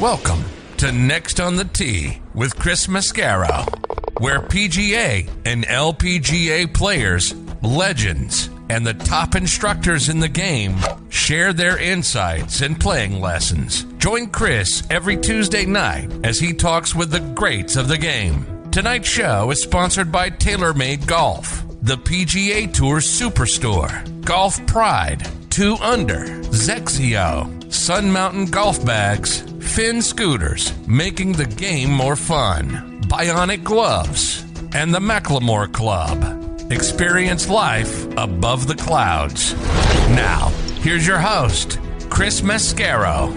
Welcome to Next on the Tee with Chris Mascaro, where PGA and LPGA players, legends, and the top instructors in the game share their insights and playing lessons. Join Chris every Tuesday night as he talks with the greats of the game. Tonight's show is sponsored by TaylorMade Golf, the PGA Tour Superstore, Golf Pride, 2 Under, Zexio, Sun Mountain Golf Bags, Finn Scooters, making the game more fun, Bionic Gloves, and the Macklemore Club. Experience life above the clouds. Now, here's your host, Chris Mascaro.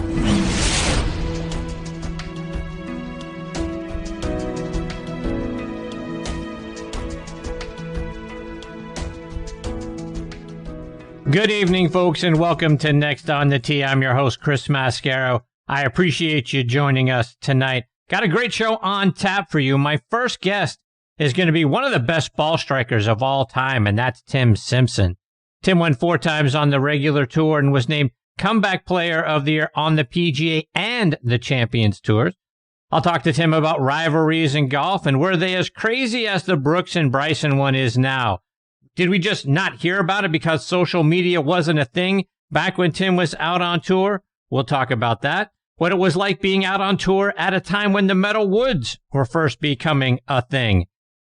Good evening, folks, and welcome to Next on the Tee. I'm your host, Chris Mascaro. I appreciate you joining us tonight. Got a great show on tap for you. My first guest is going to be one of the best ball strikers of all time, and that's Tim Simpson. Tim won 4 times on the regular tour and was named Comeback Player of the Year on the PGA and the Champions Tours. I'll talk to Tim about rivalries in golf and were they as crazy as the Brooks and Bryson one is now. Did we just not hear about it because social media wasn't a thing back when Tim was out on tour? We'll talk about that. What it was like being out on tour at a time when the metal woods were first becoming a thing.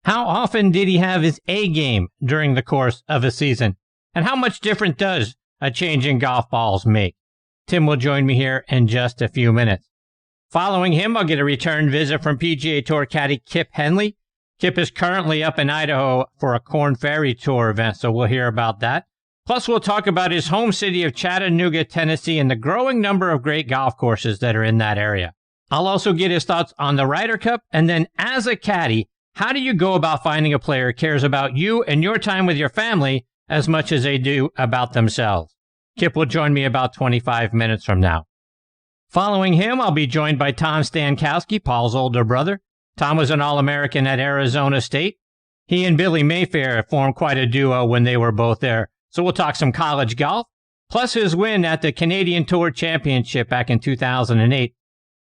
How often did he have his A game during the course of a season? And how much different does a change in golf balls make? Tim will join me here in just a few minutes. Following him, I'll get a return visit from PGA Tour caddy Kip Henley. Kip is currently up in Idaho for a Corn Ferry Tour event, so we'll hear about that. Plus, we'll talk about his home city of Chattanooga, Tennessee, and the growing number of great golf courses that are in that area. I'll also get his thoughts on the Ryder Cup, and then as a caddy, how do you go about finding a player who cares about you and your time with your family as much as they do about themselves? Kip will join me about 25 minutes from now. Following him, I'll be joined by Tom Stankowski, Paul's older brother. Tom was an All-American at Arizona State. He and Billy Mayfair formed quite a duo when they were both there. So we'll talk some college golf, plus his win at the Canadian Tour Championship back in 2008,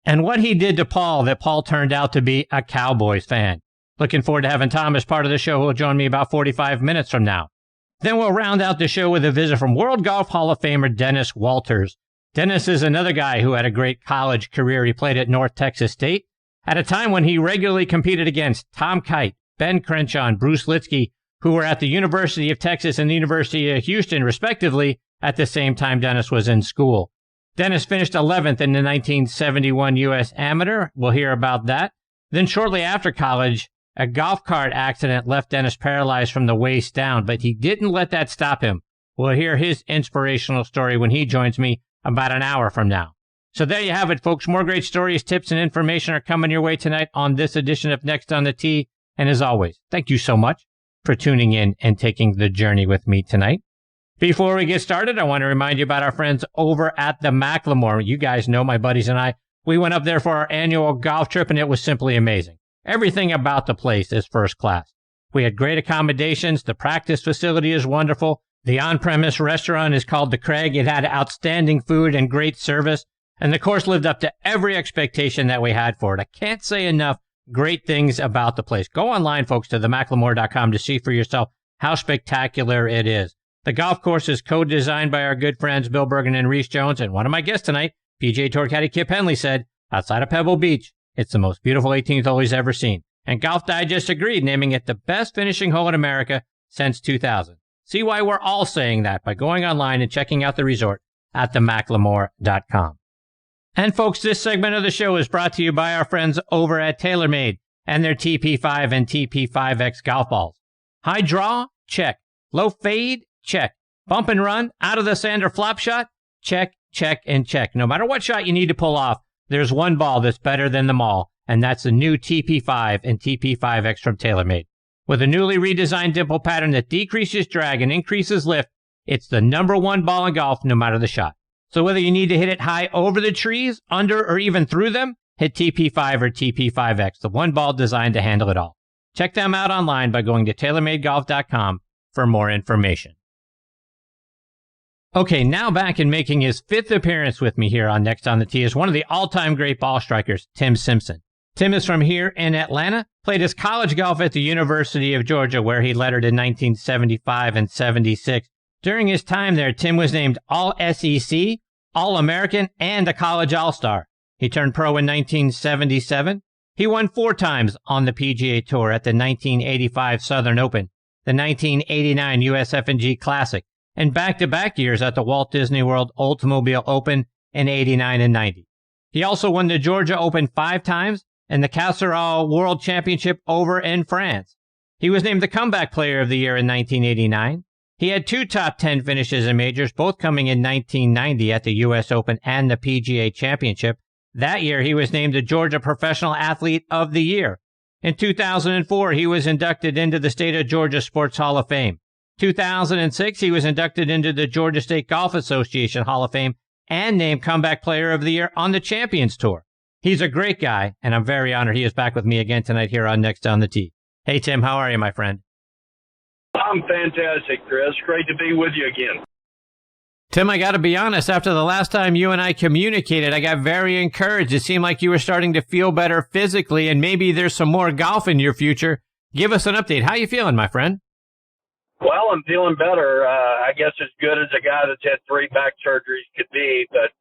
and what he did to Paul that Paul turned out to be a Cowboys fan. Looking forward to having Tom as part of the show, who will join me about 45 minutes from now. Then we'll round out the show with a visit from World Golf Hall of Famer Dennis Walters. Dennis is another guy who had a great college career. He played at North Texas State at a time when he regularly competed against Tom Kite, Ben Crenshaw, and Bruce Lietzke, who were at the University of Texas and the University of Houston, respectively, at the same time Dennis was in school. Dennis finished 11th in the 1971 U.S. Amateur. We'll hear about that. Then shortly after college, a golf cart accident left Dennis paralyzed from the waist down, but he didn't let that stop him. We'll hear his inspirational story when he joins me about an hour from now. So there you have it, folks. More great stories, tips, and information are coming your way tonight on this edition of Next on the Tee. And as always, thank you so much for tuning in and taking the journey with me tonight. Before we get started, I want to remind you about our friends over at the Macklemore. You guys know my buddies and I. We went up there for our annual golf trip, and it was simply amazing. Everything about the place is first class. We had great accommodations. The practice facility is wonderful. The on-premise restaurant is called The Craig. It had outstanding food and great service. And the course lived up to every expectation that we had for it. I can't say enough great things about the place. Go online, folks, to themacklemore.com to see for yourself how spectacular it is. The golf course is co-designed by our good friends Bill Bergen and Reese Jones. And one of my guests tonight, PGA Tour caddy Kip Henley, said, outside of Pebble Beach, it's the most beautiful 18th hole he's ever seen. And Golf Digest agreed, naming it the best finishing hole in America since 2000. See why we're all saying that by going online and checking out the resort at themacklemore.com. And folks, this segment of the show is brought to you by our friends over at TaylorMade and their TP5 and TP5X golf balls. High draw? Check. Low fade? Check. Bump and run? Out of the sand or flop shot? Check, check, and check. No matter what shot you need to pull off, there's one ball that's better than them all, and that's the new TP5 and TP5X from TaylorMade. With a newly redesigned dimple pattern that decreases drag and increases lift, it's the #1 ball in golf no matter the shot. So whether you need to hit it high over the trees, under, or even through them, hit TP5 or TP5X, the one ball designed to handle it all. Check them out online by going to TaylorMadeGolf.com for more information. Okay, now back and making his 5th appearance with me here on Next on the Tee is one of the all-time great ball strikers, Tim Simpson. Tim is from here in Atlanta, played his college golf at the University of Georgia, where he lettered in 1975 and 76. During his time there, Tim was named All-SEC, All-American, and a College All-Star. He turned pro in 1977. He won 4 times on the PGA Tour at the 1985 Southern Open, the 1989 USF&G Classic, and back-to-back years at the Walt Disney World Oldsmobile Open in 89 and 90. He also won the Georgia Open 5 times and the Casserole World Championship over in France. He was named the Comeback Player of the Year in 1989. He had 2 top 10 finishes in majors, both coming in 1990 at the US Open and the PGA Championship. That year, he was named the Georgia Professional Athlete of the Year. In 2004, he was inducted into the State of Georgia Sports Hall of Fame. 2006, he was inducted into the Georgia State Golf Association Hall of Fame and named Comeback Player of the Year on the Champions Tour. He's a great guy, and I'm very honored he is back with me again tonight here on Next on the Tee. Hey, Tim, how are you, my friend? I'm fantastic, Chris. Great to be with you again. Tim, I got to be honest, after the last time you and I communicated, I got very encouraged. It seemed like you were starting to feel better physically, and maybe there's some more golf in your future. Give us an update. How you feeling, my friend? Well, I'm feeling better. I guess as good as a guy that's had 3 back surgeries could be, but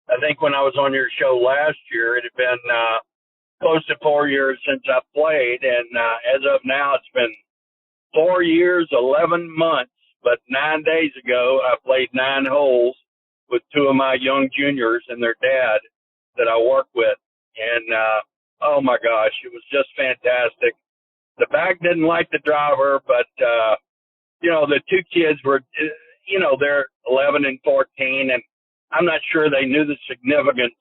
I think when I was on your show last year, it had been close to 4 years since I played, and as of now, it's been 4 years, 11 months. But 9 days ago, I played 9 holes with 2 of my young juniors and their dad that I work with. And, oh, my gosh, it was just fantastic. The back didn't like the driver, but, the 2 kids were, they're 11 and 14, and I'm not sure they knew the significance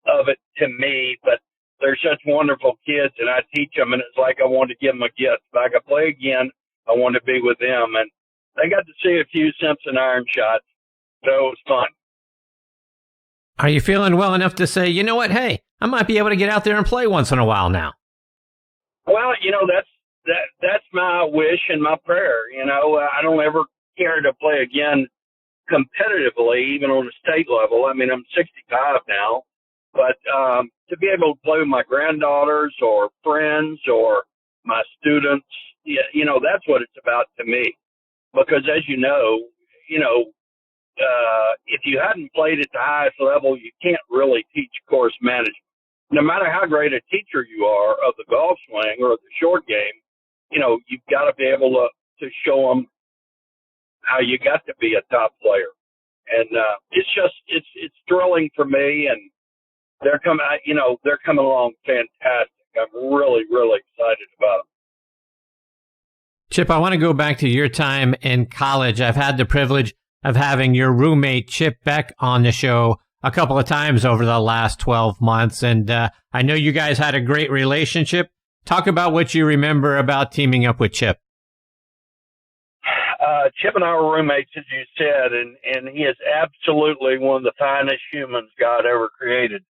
of it to me, but they're such wonderful kids, and I teach them, and it's like I wanted to give them a gift. If I could play again, I want to be with them. And they got to see a few Simpson iron shots, so it was fun. Are you feeling well enough to say, you know what, hey, I might be able to get out there and play once in a while now? Well, that's my wish and my prayer. I don't ever care to play again competitively, even on a state level. I mean, I'm 65 now, but to be able to play with my granddaughters or friends or my students, that's what it's about to me. Because as you know, if you hadn't played at the highest level, you can't really teach course management. No matter how great a teacher you are of the golf swing or the short game, you've got to be able to show them how you got to be a top player. And it's thrilling for me, and they're coming along fantastic. I'm really, really excited about them. Chip, I want to go back to your time in college. I've had the privilege of having your roommate, Chip Beck, on the show a couple of times over the last 12 months, and I know you guys had a great relationship. Talk about what you remember about teaming up with Chip. Chip and I were roommates, as you said, and he is absolutely one of the finest humans God ever created.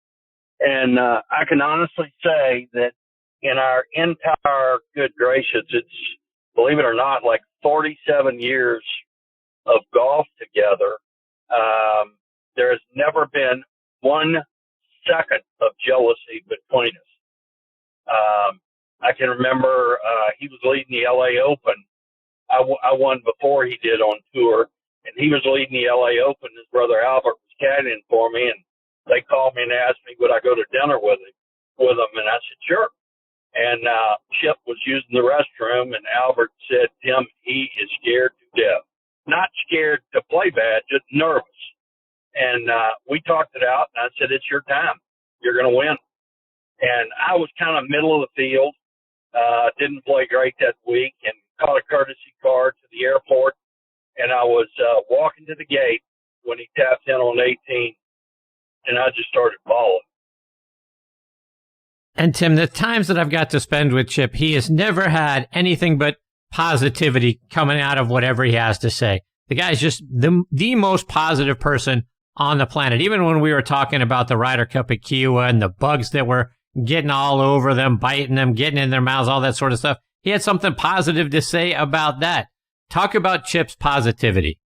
And I can honestly say that in our entire, good gracious, it's, believe it or not, like 47 years of golf together, there has never been 1 second of jealousy between us. I can remember he was leading the LA Open. I won before he did on tour, and he was leading the LA Open. His brother Albert was caddying for me, and they called me and asked me would I go to dinner with him, and I said sure. And Chip was using the restroom, and Albert said, Tim, he is scared to death. Not scared to play bad, just nervous. And we talked it out, and I said, it's your time. You're going to win. And I was kind of middle of the field, didn't play great that week, and caught a courtesy car to the airport. And I was walking to the gate when he tapped in on 18, and I just started bawling. And Tim, the times that I've got to spend with Chip, he has never had anything but positivity coming out of whatever he has to say. The guy's just the most positive person on the planet. Even when we were talking about the Ryder Cup at Kiowa and the bugs that were getting all over them, biting them, getting in their mouths, all that sort of stuff, he had something positive to say about that. Talk about Chip's positivity.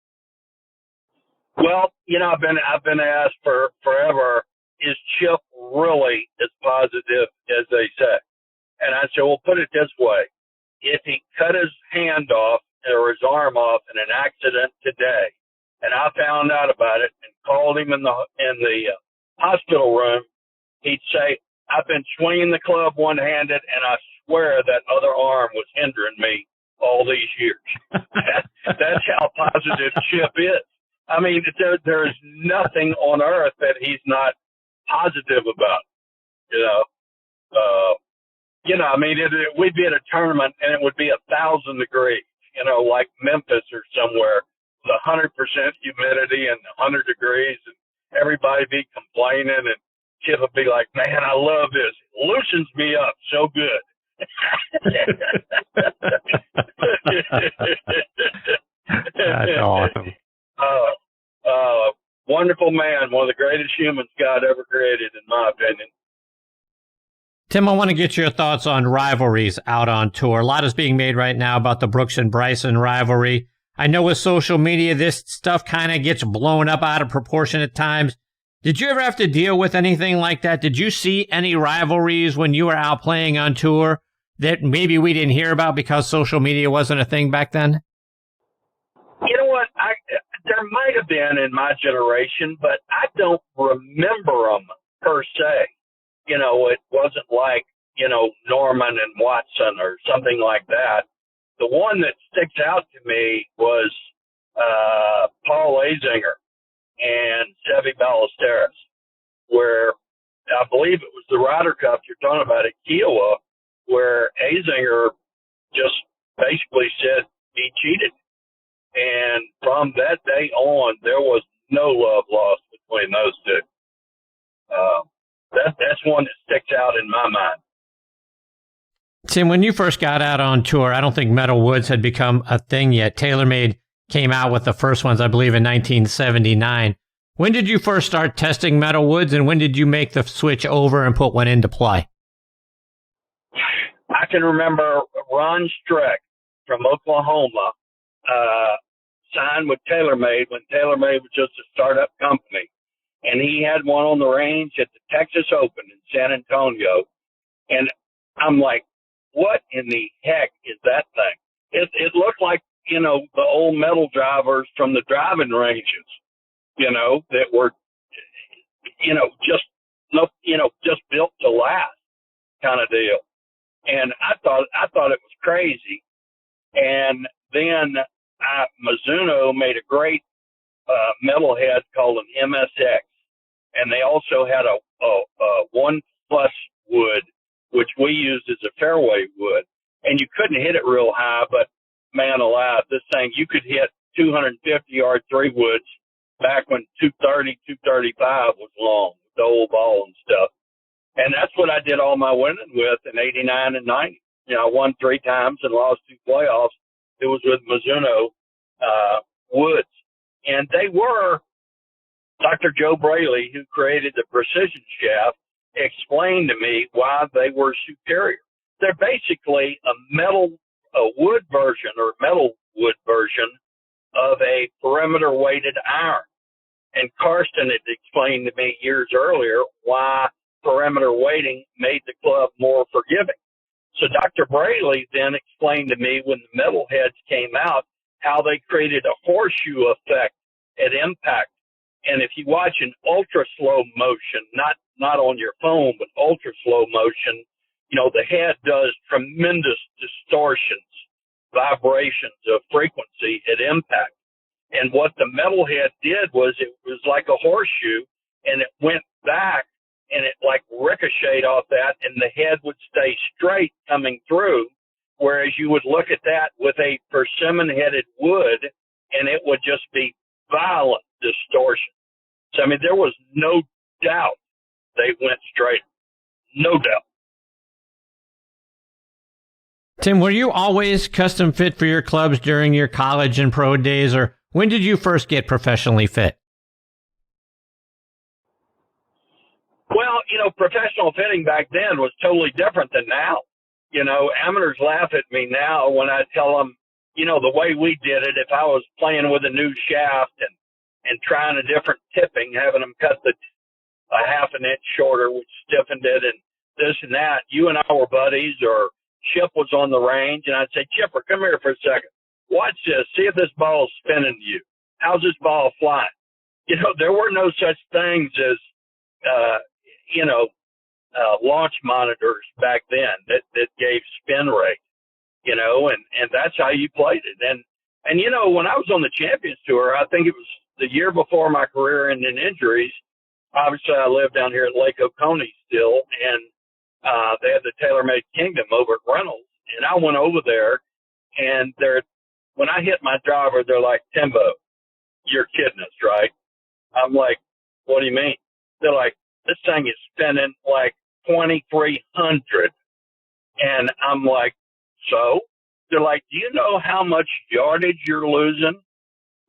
Well, I've been asked for forever, is Chip really as positive as they say? And I said, well, put it this way. If he cut his hand off or his arm off in an accident today, and I found out about it and called him in the hospital room, he'd say, I've been swinging the club one-handed, and I swear that other arm was hindering me all these years. That's how positive Chip is. I mean, there's nothing on earth that he's not positive about, I mean, we'd be at a tournament and it would be 1,000 degrees, like Memphis or somewhere with 100% humidity and 100 degrees, and everybody be complaining, and Chip would be like, man, I love this. It loosens me up so good. That's awesome. Wonderful man, one of the greatest humans God ever created, in my opinion. Tim, I want to get your thoughts on rivalries out on tour. A lot is being made right now about the Brooks and Bryson rivalry. I know with social media, this stuff kind of gets blown up out of proportion at times. Did you ever have to deal with anything like that? Did you see any rivalries when you were out playing on tour that maybe we didn't hear about because social media wasn't a thing back then? You know what? There might have been in my generation, but I don't remember them per se. It wasn't like, Norman and Watson or something like that. The one that sticks out to me was Paul Azinger and Seve Ballesteros, where I believe it was the Ryder Cup you're talking about at Kiowa, where Azinger just basically said he cheated. And from that day on, there was no love lost between those two. That's one that sticks out in my mind. Tim, when you first got out on tour, I don't think metal woods had become a thing yet. TaylorMade came out with the first ones, I believe, in 1979. When did you first start testing metal woods, and when did you make the switch over and put one into play? I can remember Ron Streck from Oklahoma signed with TaylorMade when TaylorMade was just a startup company. And he had one on the range at the Texas Open in San Antonio. And I'm like, what in the heck is that thing? It looked like, the old metal drivers from the driving ranges, that were, just built to last kind of deal. And I thought it was crazy. And then Mizuno made a great metalhead called an MSX. And they also had a 1+ wood, which we used as a fairway wood. And you couldn't hit it real high, but man alive, this thing, you could hit 250-yard 3-woods back when 230, 235 was long, with the old ball and stuff. And that's what I did all my winning with in 89 and 90. I won 3 times and lost 2 playoffs. It was with Mizuno woods. And they were, Dr. Joe Braley, who created the precision shaft, explained to me why they were superior. They're basically a wood version or metal wood version of a perimeter weighted iron. And Karsten had explained to me years earlier why perimeter weighting made the club more forgiving. So Dr. Braley then explained to me when the metal heads came out how they created a horseshoe effect at impact. And if you watch an ultra slow motion, not on your phone, but ultra slow motion, the head does tremendous distortions, vibrations of frequency at impact. And what the metal head did was it was like a horseshoe, and it went back and it like ricocheted off that, and the head would stay straight coming through, whereas you would look at that with a persimmon-headed wood, and it would just be violent distortion. So, I mean, there was no doubt they went straight. No doubt. Tim, were you always custom fit for your clubs during your college and pro days, or when did you first get professionally fit? Well, professional fitting back then was totally different than now. Amateurs laugh at me now when I tell them, the way we did it, if I was playing with a new shaft and and trying a different tipping, having them cut a half an inch shorter, which stiffened it, and this and that. You and I were buddies, or Chip was on the range, and I'd say, Chipper, come here for a second. Watch this. See if this ball is spinning to you. How's this ball flying? You know, there were no such things as, launch monitors back then that gave spin rate, you know, and that's how you played it. And, you know, when I was on the Champions Tour, I think it was the year before my career ended in injuries. Obviously, I lived down here at Lake Oconee still, and they had the TaylorMade Kingdom over at Reynolds. And I went over there, and when I hit my driver, they're like, Timbo, you're kidding us, right? I'm like, what do you mean? They're like, this thing is spinning like 2,300. And I'm like, so? They're like, do you know how much yardage you're losing?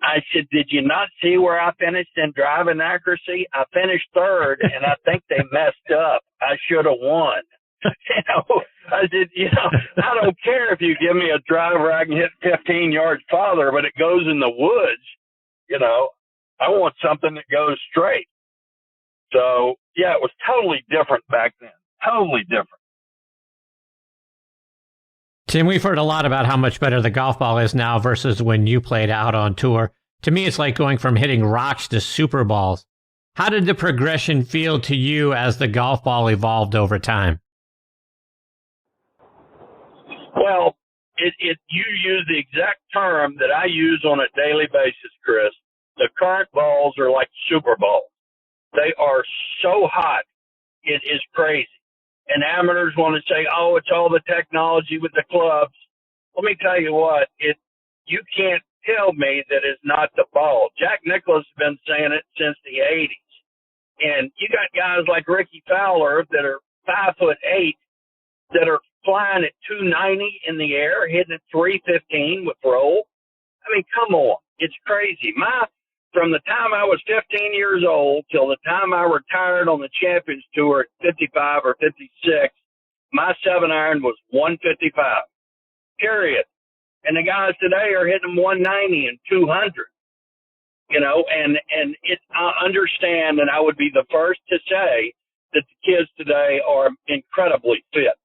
I said, did you not see where I finished in driving accuracy? I finished third, and I think they messed up. I should have won. You know, I said, you know, I don't care if you give me a driver I can hit 15 yards farther, but it goes in the woods. You know, I want something that goes straight. So, yeah, it was totally different back then. Totally different. Tim, we've heard a lot about how much better the golf ball is now versus when you played out on tour. To me, it's like going from hitting rocks to super balls. How did the progression feel to you as the golf ball evolved over time? Well, you use the exact term that I use on a daily basis, Chris. The current balls are like super balls. They are so hot, it is crazy. And amateurs want to say, oh, it's all the technology with the clubs. Let me tell you what, you can't tell me that it's not the ball. Jack Nicklaus has been saying it since the 80s. And you got guys like Ricky Fowler that are 5'8" that are flying at 290 in the air, hitting at 315 with roll. I mean, come on. It's crazy. From the time I was 15 years old till the time I retired on the Champions Tour at 55 or 56, my 7-iron was 155, period. And the guys today are hitting 190 and 200, you know, and I understand, and I would be the first to say that the kids today are incredibly fit.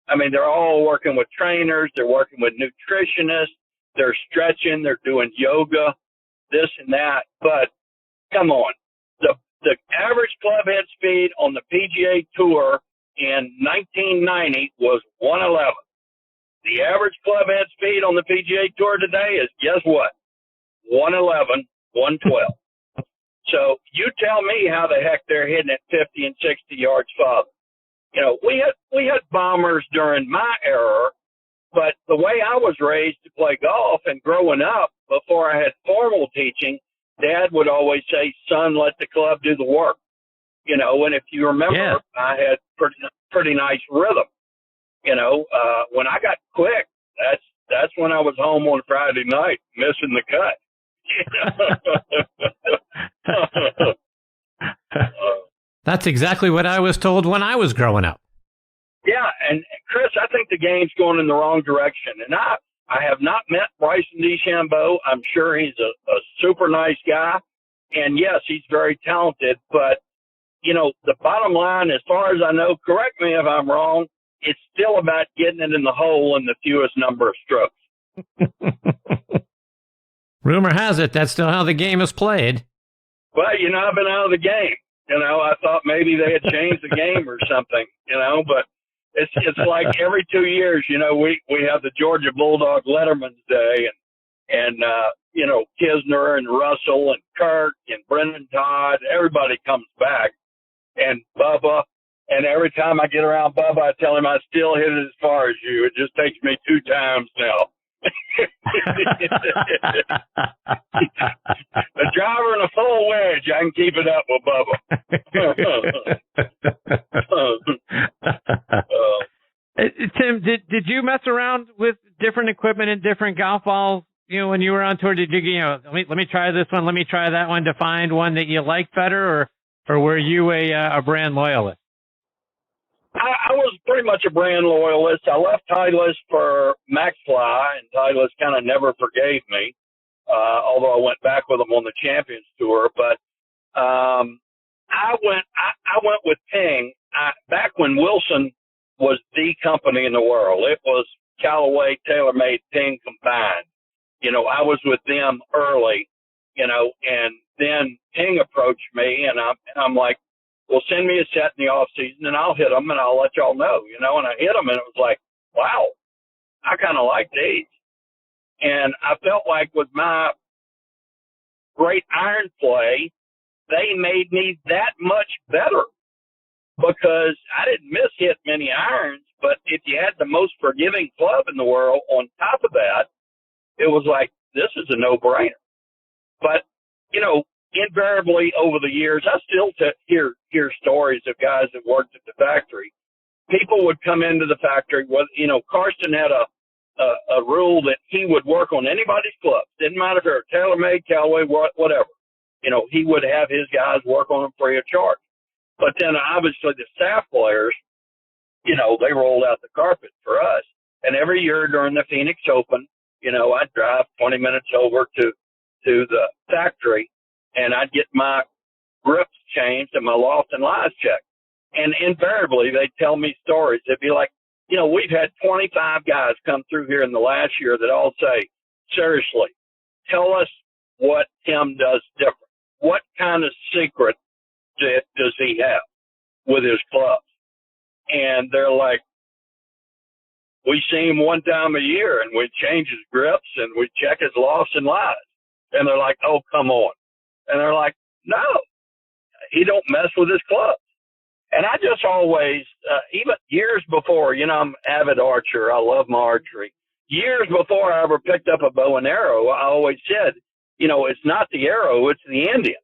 I mean, they're all working with trainers. They're working with nutritionists. They're stretching. They're doing yoga, this and that. But come on, the average club head speed on the PGA Tour in 1990 was 111. The average club head speed on the PGA Tour today is, guess what? 111, 112. So you tell me how the heck they're hitting at 50 and 60 yards farther. You know, we had bombers during my era, but the way I was raised to play golf and growing up, before I had formal teaching, Dad would always say, son, let the club do the work. You know, and if you remember, I had pretty nice rhythm. You know, when I got quick, that's when I was home on Friday night, missing the cut. That's exactly what I was told when I was growing up. Yeah, and Chris, I think the game's going in the wrong direction. And I have not met Bryson DeChambeau. I'm sure he's a super nice guy. And yes, he's very talented. But, you know, the bottom line, as far as I know, correct me if I'm wrong, it's still about getting it in the hole in the fewest number of strokes. Rumor has it that's still how the game is played. Well, you know, I've been out of the game. You know, I thought maybe they had changed the game or something, you know, but it's like every 2 years, you know, we have the Georgia Bulldog Letterman's Day and you know, Kisner and Russell and Kirk and Brendan Todd, everybody comes back, and Bubba. And every time I get around Bubba, I tell him I still hit it as far as you. It just takes me 2 times now. A driver and a full wedge, I can keep it up with Bubba. Tim, did you mess around with different equipment and different golf balls? You know, when you were on tour, did you know, let me try this one, let me try that one to find one that you liked better, or were you a brand loyalist? I was pretty much a brand loyalist. I left Titleist for MaxFly, and Titleist kind of never forgave me. although I went back with them on the Champions Tour. But I went with Ping back when Wilson was the company in the world. It was Callaway, TaylorMade, Ping combined. I was with them early, and then Ping approached me, and I'm like, well, send me a set in the off season and I'll hit them and I'll let y'all know, and I hit them and it was like, wow, I kind of like these. And I felt like with my great iron play, they made me that much better because I didn't miss hit many irons, but if you had the most forgiving club in the world on top of that, it was like, this is a no-brainer. But, invariably over the years, I still hear stories of guys that worked at the factory. People would come into the factory with, Karsten had a rule that he would work on anybody's clubs. Didn't matter if they were TaylorMade, Callaway, whatever. He would have his guys work on them free of charge. But then obviously the staff players, they rolled out the carpet for us. And every year during the Phoenix Open, I'd drive 20 minutes over to the factory and I'd get my grips changed and my loft and lies checked. And invariably they'd tell me stories. They'd be like, we've had 25 guys come through here in the last year that all say, seriously, tell us what Tim does different. What kind of secret does he have with his clubs? And they're like, we see him one time a year and we change his grips and we check his lofts and lies. And they're like, oh, come on. And they're like, no, he don't mess with his clubs. And I just always, even years before, I'm an avid archer. I love my archery. Years before I ever picked up a bow and arrow, I always said, it's not the arrow, it's the Indian,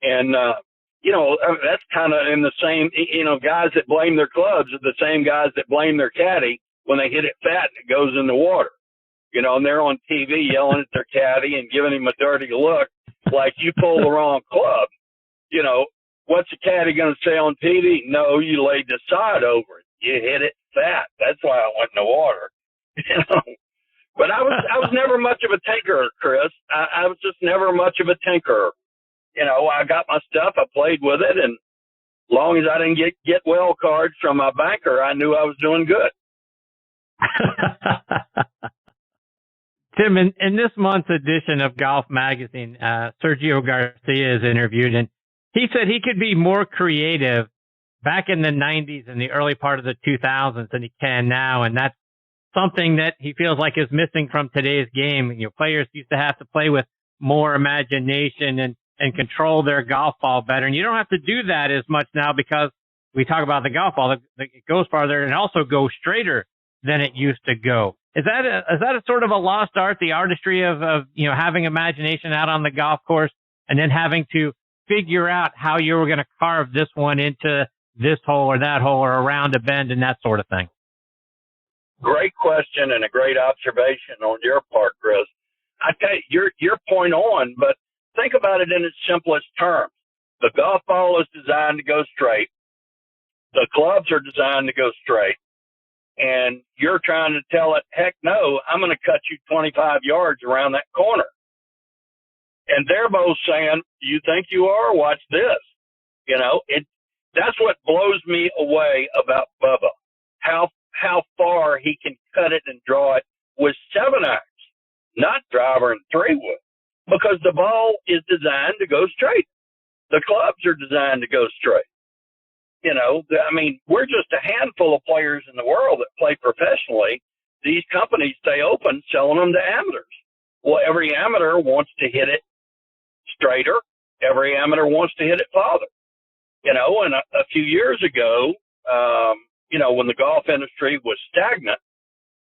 and, that's kind of in the same, guys that blame their clubs are the same guys that blame their caddy when they hit it fat and it goes in the water, and they're on TV yelling at their caddy and giving him a dirty look like you pulled the wrong club. What's the caddy going to say on TV? No, you laid the side over it. You hit it fat. That's why I went in the water. But I was never much of a tinkerer, Chris. I was just never much of a tinkerer. I got my stuff, I played with it, and as long as I didn't get well cards from my banker, I knew I was doing good. Tim, in this month's edition of Golf Magazine, Sergio Garcia is interviewed, and he said he could be more creative back in the 90s and the early part of the 2000s than he can now, and that's something that he feels like is missing from today's game. Players used to have to play with more imagination and control their golf ball better. And you don't have to do that as much now because we talk about the golf ball. It goes farther and also goes straighter than it used to go. Is that a sort of a lost art, the artistry of having imagination out on the golf course and then having to figure out how you were going to carve this one into this hole or that hole or around a bend and that sort of thing? Great question and a great observation on your part, Chris. I tell you, your point on, but think about it in its simplest terms. The golf ball is designed to go straight. The clubs are designed to go straight. And you're trying to tell it, heck no, I'm going to cut you 25 yards around that corner. And they're both saying, you think you are? Watch this. That's what blows me away about Bubba. How far he can cut it and draw it with 7 irons, not driver and 3-wood. Because the ball is designed to go straight. The clubs are designed to go straight. We're just a handful of players in the world that play professionally. These companies stay open selling them to amateurs. Well, every amateur wants to hit it straighter. Every amateur wants to hit it farther. And a few years ago, when the golf industry was stagnant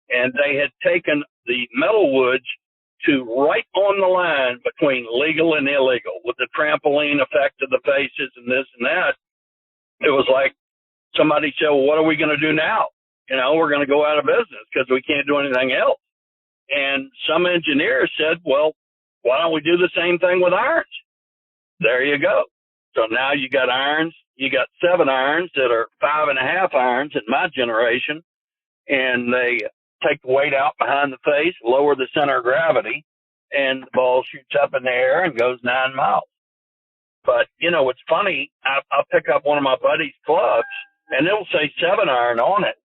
and they had taken the metalwoods to right on the line between legal and illegal with the trampoline effect of the faces and this and that. It was like somebody said, well, what are we going to do now? We're going to go out of business because we can't do anything else. And some engineers said, well, why don't we do the same thing with irons? There you go. So now you got irons. You got 7 irons that are 5.5 irons in my generation. And they take the weight out behind the face, lower the center of gravity, and the ball shoots up in the air and goes 9 miles. But, you know, it's funny. I'll pick up one of my buddy's clubs, and it'll say 7-iron on it.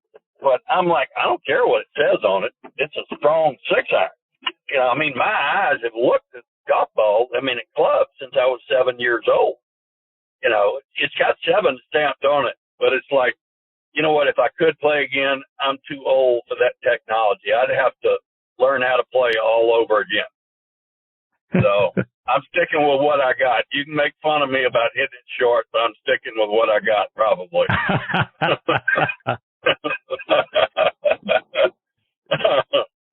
But I'm like, I don't care what it says on it. It's a strong 6-iron. You know, I mean, my eyes have looked at golf balls, at clubs since I was 7 years old. You know, it's got 7 stamped on it. But it's like, you know what, if I could play again, I'm too old for that technology. I'd have to learn how to play all over again. So I'm sticking with what I got. You can make fun of me about hitting it short, but I'm sticking with what I got, probably.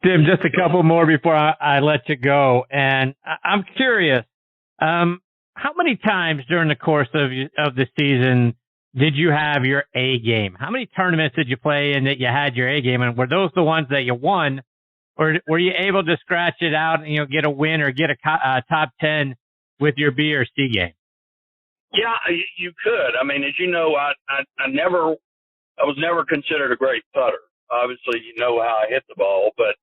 Tim, just a couple more before I let you go. And I'm curious, how many times during the course of the season did you have your A game? How many tournaments did you play in that you had your A game? And were those the ones that you won? Or were you able to scratch it out and, you know, get a win or get a top 10 with your B or C game? Yeah, you could. I mean, as you know, I was never considered a great putter. Obviously, you know how I hit the ball, but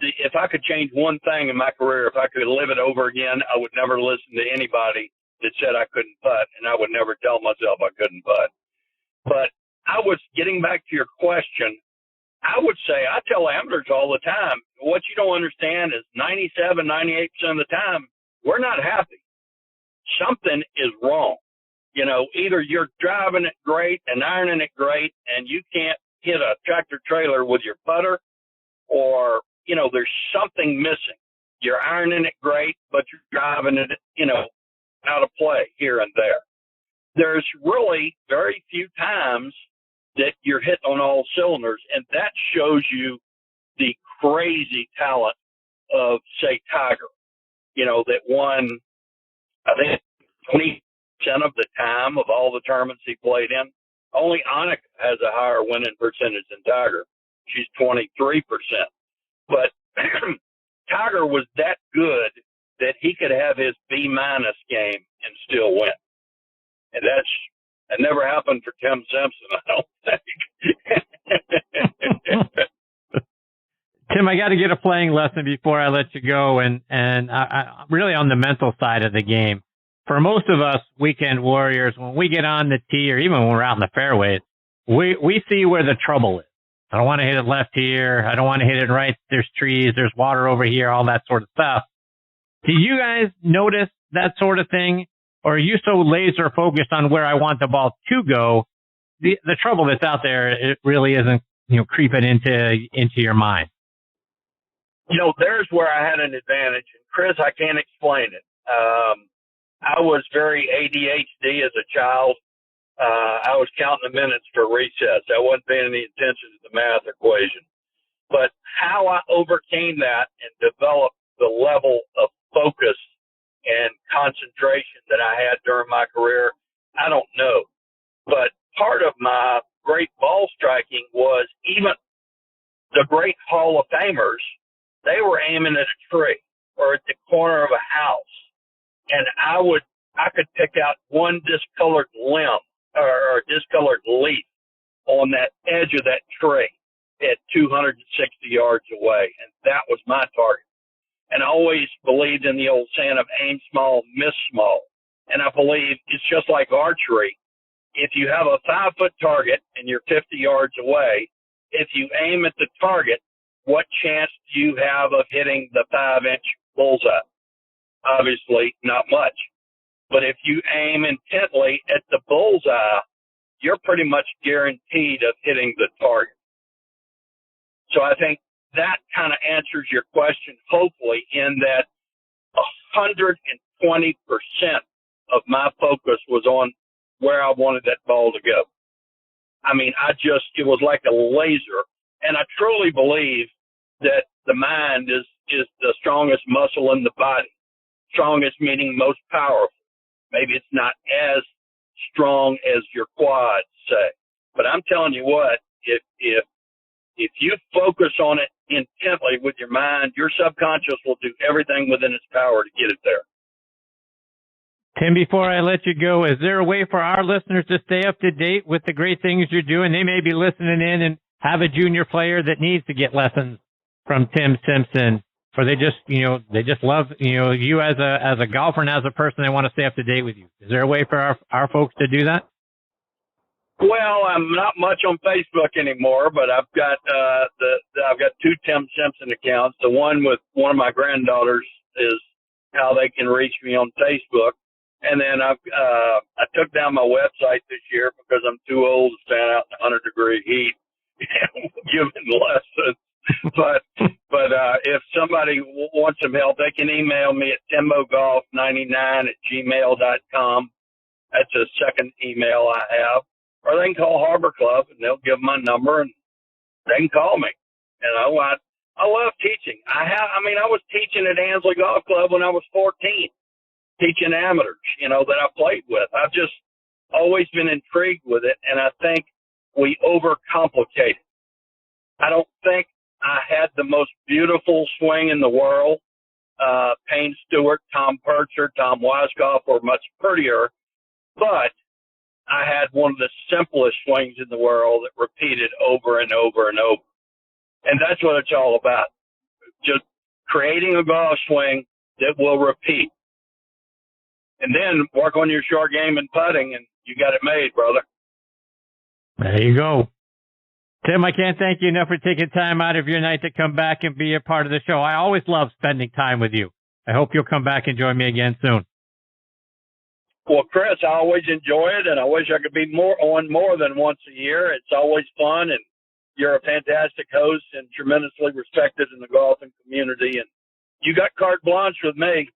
if I could change one thing in my career, if I could live it over again, I would never listen to anybody that said I couldn't putt, and I would never tell myself I couldn't putt. But I was getting back to your question. I would say, I tell amateurs all the time, what you don't understand is 97, 98% of the time, we're not happy. Something is wrong. You know, either you're driving it great and ironing it great, and you can't hit a tractor trailer with your putter, or, you know, there's something missing. You're ironing it great, but you're driving it, you know, out of play here and there. There's really very few times that you're hitting on all cylinders, and that shows you the crazy talent of, say, Tiger, you know, that won, I think, 20% of the time of all the tournaments he played in. Only Annika has a higher winning percentage than Tiger. She's 23%. But Tiger was that good that he could have his B- game and still win. And that never happened for Tim Simpson, I don't think. Tim, I got to get a playing lesson before I let you go, and I really on the mental side of the game. For most of us weekend warriors, when we get on the tee or even when we're out in the fairways, we see where the trouble is. I don't want to hit it left here. I don't want to hit it right. There's trees. There's water over here, all that sort of stuff. Do you guys notice that sort of thing? Or are you so laser focused on where I want the ball to go? The trouble that's out there, it really isn't, you know, creeping into your mind. You know, there's where I had an advantage. And Chris, I can't explain it. I was very ADHD as a child. I was counting the minutes for recess. I wasn't paying any attention to the math equation. But how I overcame that and developed the level of focus and concentration that I had during my career, I don't know. But part of my great ball striking was even the great Hall of Famers, they were aiming at a tree or at the corner of a house. And I could pick out one discolored limb or discolored leaf on that edge of that tree at 260 yards away. And that was my target. And I always believed in the old saying of aim small, miss small. And I believe it's just like archery. If you have a 5-foot target and you're 50 yards away, if you aim at the target, what chance do you have of hitting the 5-inch bullseye? Obviously, not much. But if you aim intently at the bullseye, you're pretty much guaranteed of hitting the target. So I think that kind of answers your question, hopefully, in that 120% of my focus was on where I wanted that ball to go. I mean, it was like a laser. And I truly believe that the mind is the strongest muscle in the body. Strongest meaning most powerful. Maybe it's not as strong as your quads say. But I'm telling you what, if you focus on it intently with your mind, your subconscious will do everything within its power to get it there. Tim, before I let you go, is there a way for our listeners to stay up to date with the great things you're doing? They may be listening in have a junior player that needs to get lessons from Tim Simpson, or they just love, you as a golfer and as a person, they want to stay up to date with you? Is there a way for our folks to do that? Well, I'm not much on Facebook anymore, but I've got I've got 2 Tim Simpson accounts. The one with one of my granddaughters is how they can reach me on Facebook, and then I took down my website this year because I'm too old to stand out in 100-degree heat giving lessons. But if somebody wants some help, they can email me at timbogolf99@gmail.com. That's a second email I have. Or they can call Harbor Club, and they'll give them my number, and they can call me. I love teaching. I was teaching at Ansley Golf Club when I was 14, teaching amateurs, that I played with. I've just always been intrigued with it, and I think we overcomplicate it. I don't think I had the most beautiful swing in the world. Payne Stewart, Tom Percher, Tom Weiskopf were much prettier, but I had one of the simplest swings in the world that repeated over and over and over. And that's what it's all about. Just creating a golf swing that will repeat. And then work on your short game and putting, and you got it made, brother. There you go. Tim, I can't thank you enough for taking time out of your night to come back and be a part of the show. I always love spending time with you. I hope you'll come back and join me again soon. Well, Chris, I always enjoy it, and I wish I could be more than once a year. It's always fun, and you're a fantastic host and tremendously respected in the golfing community. And you got carte blanche with me.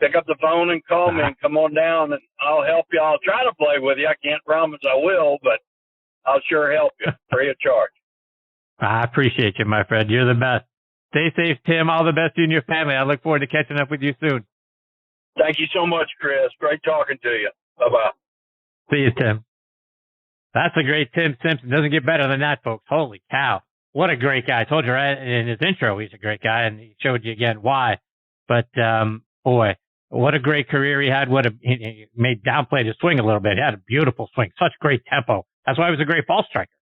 Pick up the phone and call me and come on down, and I'll help you. I'll try to play with you. I can't promise I will, but I'll sure help you free of charge. I appreciate you, my friend. You're the best. Stay safe, Tim. All the best to you and your family. I look forward to catching up with you soon. Thank you so much, Chris. Great talking to you. Bye-bye. See you, Tim. That's a great Tim Simpson. Doesn't get better than that, folks. Holy cow. What a great guy. I told you right in his intro he's a great guy, and he showed you again why. But, boy, what a great career he had. He downplayed his swing a little bit. He had a beautiful swing. Such great tempo. That's why he was a great ball striker.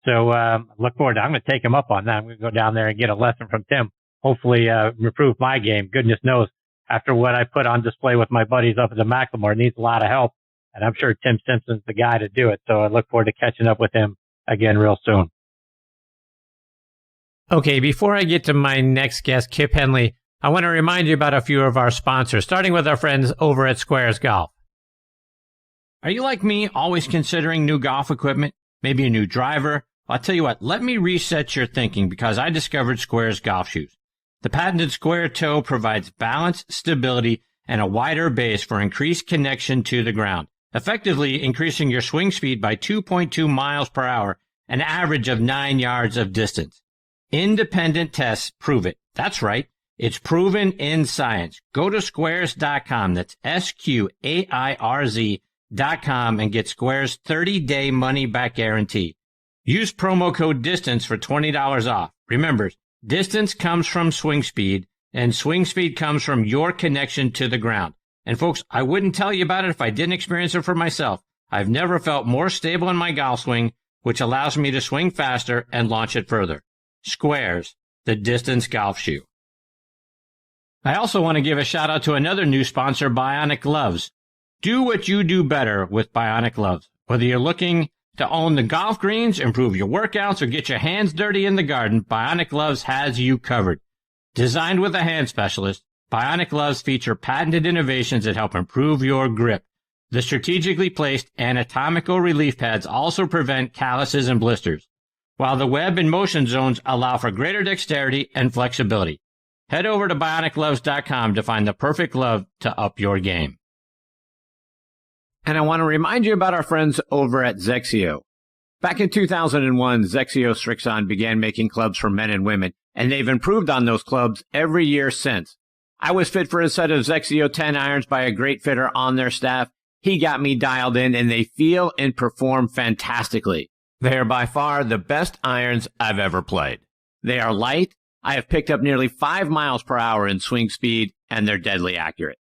So look forward to I'm going to take him up on that. I'm going to go down there and get a lesson from Tim. Hopefully improve my game. Goodness knows, after what I put on display with my buddies up at the Macklemore, needs a lot of help. And I'm sure Tim Simpson's the guy to do it. So I look forward to catching up with him again real soon. Okay, before I get to my next guest, Kip Henley, I want to remind you about a few of our sponsors, starting with our friends over at Squares Golf. Are you like me, always considering new golf equipment? Maybe a new driver? Well, I'll tell you what, let me reset your thinking because I discovered Squares golf shoes. The patented square toe provides balance, stability, and a wider base for increased connection to the ground, effectively increasing your swing speed by 2.2 miles per hour, an average of 9 yards of distance. Independent tests prove it. That's right. It's proven in science. Go to squares.com. That's SQAIRZ.com and get Squares 30-day money-back guarantee. Use promo code DISTANCE for $20 off. Remember, distance comes from swing speed, and swing speed comes from your connection to the ground. And folks, I wouldn't tell you about it if I didn't experience it for myself. I've never felt more stable in my golf swing, which allows me to swing faster and launch it further. Squares, the distance golf shoe. I also want to give a shout out to another new sponsor, Bionic Gloves. Do what you do better with Bionic Gloves. Whether you're looking to own the golf greens, improve your workouts, or get your hands dirty in the garden, Bionic Gloves has you covered. Designed with a hand specialist, Bionic Gloves feature patented innovations that help improve your grip. The strategically placed anatomical relief pads also prevent calluses and blisters, while the web and motion zones allow for greater dexterity and flexibility. Head over to BionicGloves.com to find the perfect glove to up your game. And I want to remind you about our friends over at Zexio. Back in 2001, Zexio Strixon began making clubs for men and women, and they've improved on those clubs every year since. I was fit for a set of Zexio 10 irons by a great fitter on their staff. He got me dialed in, and they feel and perform fantastically. They are by far the best irons I've ever played. They are light. I have picked up nearly 5 miles per hour in swing speed, and they're deadly accurate.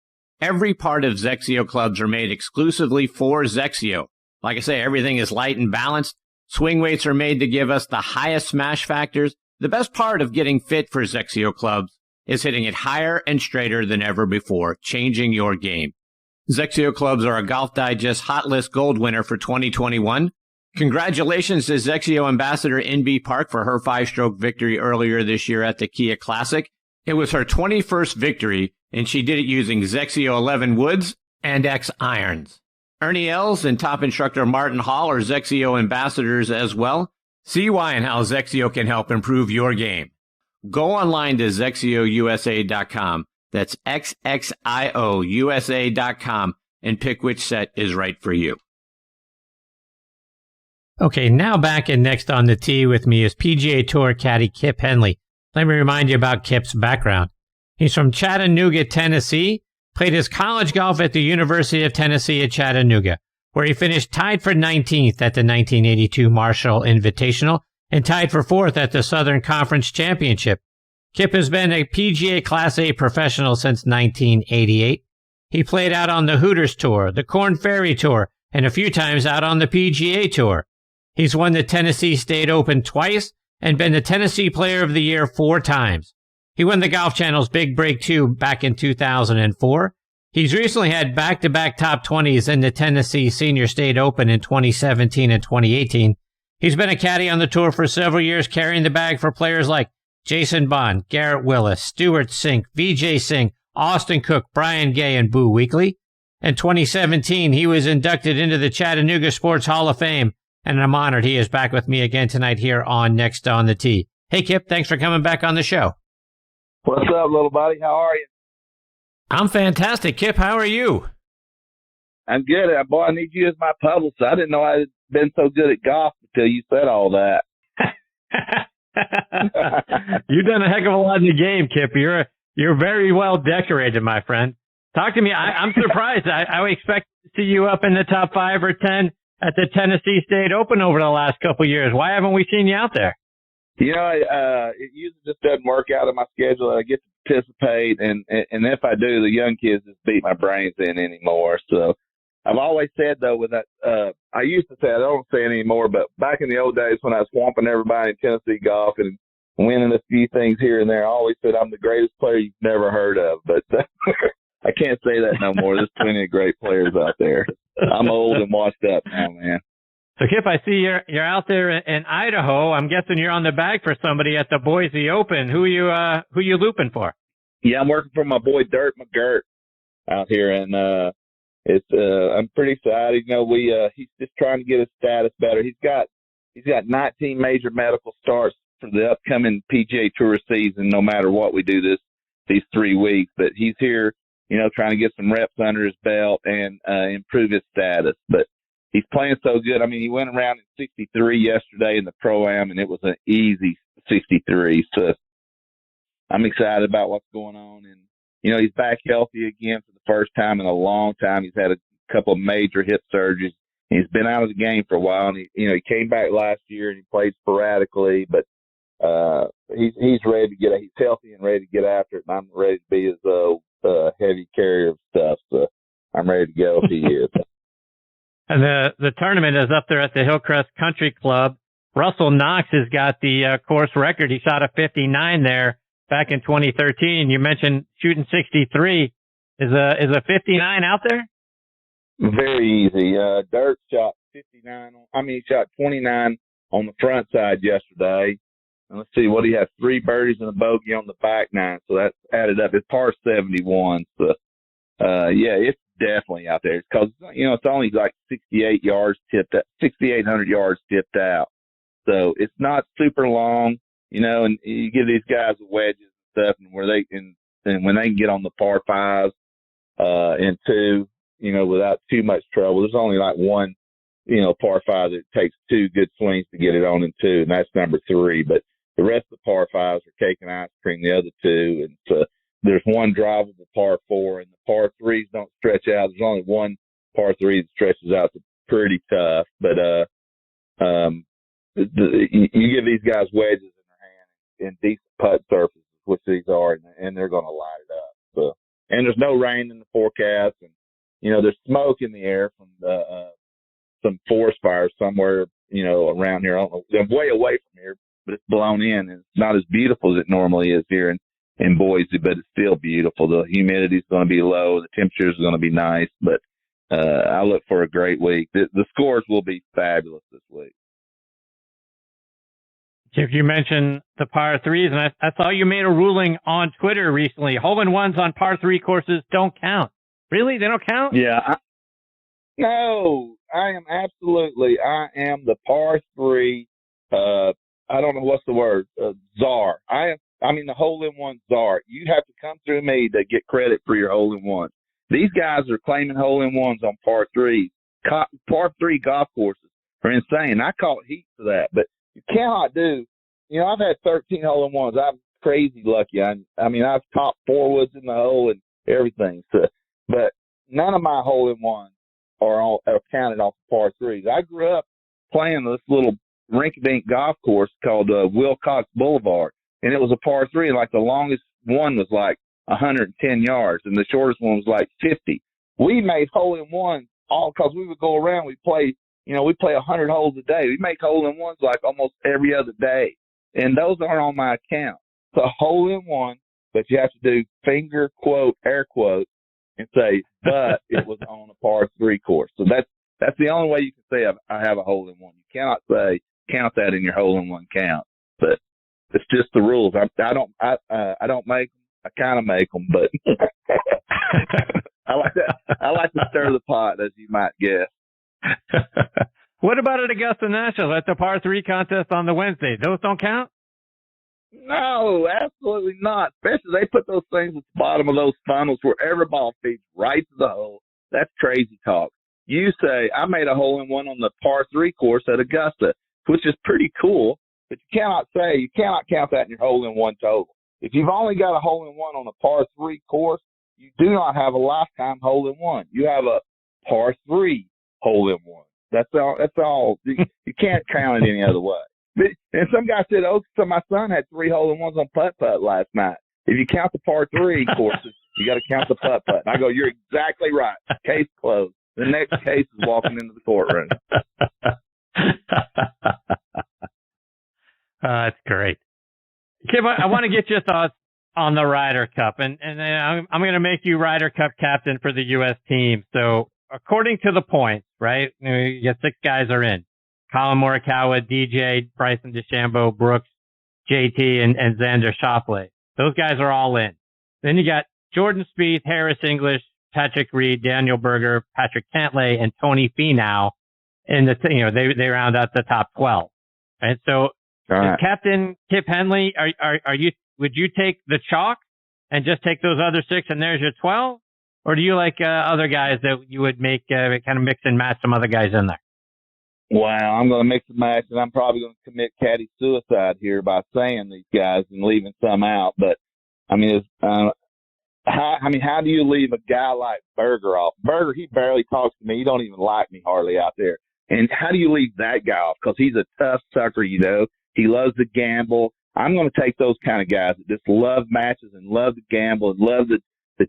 Every part of Zexio clubs are made exclusively for Zexio. Like I say, everything is light and balanced, Swing weights are made to give us the highest smash factors. The best part of getting fit for Zexio clubs is hitting it higher and straighter than ever before, changing your game. Zexio clubs are a Golf Digest Hot List Gold winner for 2021. Congratulations to Zexio Ambassador NB Park for her 5-stroke victory earlier this year at the Kia Classic. It was her 21st victory, and she did it using Zexio 11 woods and X irons. Ernie Els and top instructor Martin Hall are Zexio ambassadors as well. See why and how Zexio can help improve your game. Go online to ZexioUSA.com. That's XXIOUSA.com and pick which set is right for you. Okay, now back and next on the tee with me is PGA Tour caddy Kip Henley. Let me remind you about Kip's background. He's from Chattanooga, Tennessee, played his college golf at the University of Tennessee at Chattanooga, where he finished tied for 19th at the 1982 Marshall Invitational and tied for 4th at the Southern Conference Championship. Kip has been a PGA Class A professional since 1988. He played out on the Hooters Tour, the Korn Ferry Tour, and a few times out on the PGA Tour. He's won the Tennessee State Open twice and been the Tennessee Player of the Year 4 times. He won the Golf Channel's Big Break 2 back in 2004. He's recently had back-to-back top 20s in the Tennessee Senior State Open in 2017 and 2018. He's been a caddy on the tour for several years, carrying the bag for players like Jason Bond, Garrett Willis, Stuart Sink, Vijay Singh, Austin Cook, Brian Gay, and Boo Weekley. In 2017, he was inducted into the Chattanooga Sports Hall of Fame, and I'm honored he is back with me again tonight here on Next on the Tee. Hey, Kip, thanks for coming back on the show. What's up, little buddy? How are you? I'm fantastic. Kip, how are you? I'm good. Boy, I need you as my publicist. I didn't know I had been so good at golf until you said all that. You've done a heck of a lot in the game, Kip. You're very well decorated, my friend. Talk to me. I'm surprised. I would expect to see you up in the top 5 or 10 at the Tennessee State Open over the last couple of years. Why haven't we seen you out there? You know, it usually just doesn't work out in my schedule that I get to participate, and if I do, the young kids just beat my brains in anymore. So I've always said, though, with that, I used to say, I don't say it anymore, but back in the old days when I was swamping everybody in Tennessee golf and winning a few things here and there, I always said I'm the greatest player you've never heard of. But I can't say that no more. There's plenty of great players out there. I'm old and washed up now, man. So, Kip, I see you're out there in Idaho. I'm guessing you're on the bag for somebody at the Boise Open. Who you looping for? Yeah, I'm working for my boy Dirt McGirt out here, and I'm pretty excited. You know, he's just trying to get his status better. He's got 19 major medical starts for the upcoming PGA Tour season. No matter what we do these 3 weeks, but he's here, you know, trying to get some reps under his belt and improve his status. But he's playing so good. I mean, he went around in 63 yesterday in the Pro-Am, and it was an easy 63. So I'm excited about what's going on. And, you know, he's back healthy again for the first time in a long time. He's had a couple of major hip surgeries. He's been out of the game for a while, and he came back last year and he played sporadically, but he's ready to get. He's healthy and ready to get after it, and I'm ready to be his heavy carrier of stuff. So I'm ready to go if he is. And the tournament is up there at the Hillcrest Country Club. Russell Knox has got the course record. He shot a 59 there back in 2013. You mentioned shooting 63. Is a 59 out there? Very easy. Dirt shot 59. He shot 29 on the front side yesterday. And let's see what he has: 3 birdies and a bogey on the back 9. So that's added up. It's par 71. So yeah, it's definitely out there. Because it's only like 6,800 yards tipped out. So it's not super long, and you give these guys the wedges and stuff, and when they can get on the par 5s and 2, without too much trouble. There's only like one, par 5 that takes 2 good swings to get it on in 2, and that's number 3. But the rest of the par 5s are cake and ice cream, the other 2. And so there's one drivable par 4, and the par 3s don't stretch out. There's only one par 3 that stretches out. It's pretty tough. But you give these guys wedges in their hand and decent putt surfaces, which these are, and they're going to light it up. So, and there's no rain in the forecast, and there's smoke in the air from some forest fires somewhere, around here. I don't know. They're way away from here, but it's blown in, and it's not as beautiful as it normally is here in Boise, but it's still beautiful. The humidity's going to be low. The temperature's going to be nice, but I look for a great week. The scores will be fabulous this week. If you mentioned the par threes, and I saw you made a ruling on Twitter recently. Hole-in-ones on par three courses don't count. Really? They don't count? Yeah. No, I am the par three, I don't know what's the word, czar. The hole-in-one czar. You have to come through me to get credit for your hole-in-one. These guys are claiming hole-in-ones on par threes. Par three golf courses are insane. I caught heat for that, but you cannot do, I've had 13 hole-in-ones. I'm crazy lucky. I've topped 4 woods in the hole and everything. So, but none of my hole-in-ones are counted off the par threes. I grew up playing this little rink-a-dink golf course called Wilcox Boulevard, and it was a par three, and the longest one was 110 yards, and the shortest one was 50. We made hole-in-ones all because we would go around. We play 100 holes a day. We make hole-in-ones almost every other day, and those aren't on my account. So hole-in-one, but you have to do finger quote, air quote, and say, but it was on a par three course. So that's the only way you can say I have a hole-in-one. You cannot say count that in your hole-in-one count, but it's just the rules. I don't make them. I kind of make them, but I like to stir the pot, as you might guess. What about at Augusta National at the par three contest on the Wednesday? Those don't count? No, absolutely not. Especially they put those things at the bottom of those funnels where every ball feeds right to the hole. That's crazy talk. You say, I made a hole-in-one on the par three course at Augusta, which is pretty cool, but you cannot count that in your hole-in-one total. If you've only got a hole-in-one on a par three course, you do not have a lifetime hole-in-one. You have a par three hole-in-one. That's all. You can't count it any other way. And some guy said, so my son had 3 hole-in-ones on putt-putt last night. If you count the par three courses, you got to count the putt-putt. And I go, you're exactly right. Case closed. The next case is walking into the courtroom. That's great. Kip, I want to get your thoughts on the Ryder Cup, and I'm going to make you Ryder Cup captain for the U.S. team. So according to the points, right, you got 6 guys are in. Colin Morikawa, DJ, Bryson DeChambeau, Brooks, JT, and Xander Schauffele. Those guys are all in. Then you got Jordan Spieth, Harris English, Patrick Reed, Daniel Berger, Patrick Cantlay, and Tony Finau. In they round out the top 12. Right. So, right. Captain Kip Henley, would you take the chalk and just take those other 6 and there's your 12? Or do you like other guys that you would make kind of mix and match some other guys in there? Wow, I'm going to mix and match, and I'm probably going to commit caddy suicide here by saying these guys and leaving some out. But how do you leave a guy like Berger off? Berger, he barely talks to me. He don't even like me hardly out there. And how do you leave that guy off? Because he's a tough sucker, He loves to gamble. I'm going to take those kind of guys that just love matches and love to gamble and love the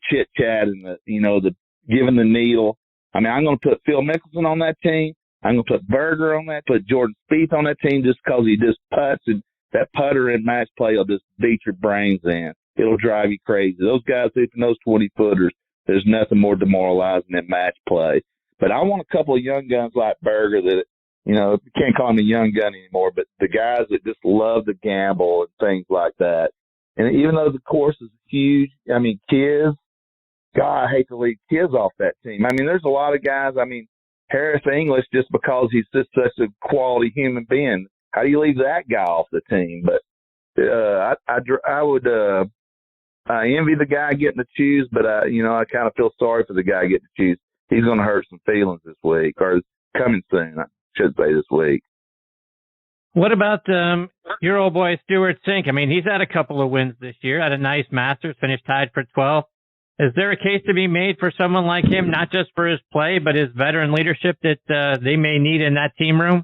chit chat and the giving the needle. I'm going to put Phil Mickelson on that team. I'm going to put Berger on that, put Jordan Spieth on that team just because he just putts, and that putter in match play will just beat your brains in. It'll drive you crazy. Those guys hitting those 20-footers, there's nothing more demoralizing than match play. But I want a couple of young guns like Berger that, you can't call him a young gun anymore, but the guys that just love to gamble and things like that. And even though the course is huge, Kiz, God, I hate to leave Kiz off that team. There's a lot of guys, Harris English, just because he's just such a quality human being. How do you leave that guy off the team? But I would envy the guy getting to choose, but I kind of feel sorry for the guy getting to choose. He's going to hurt some feelings this week, or coming soon, I should say this week. What about your old boy Stuart Sink? He's had a couple of wins this year, had a nice Masters, finished tied for 12th. Is there a case to be made for someone like him, not just for his play, but his veteran leadership that they may need in that team room?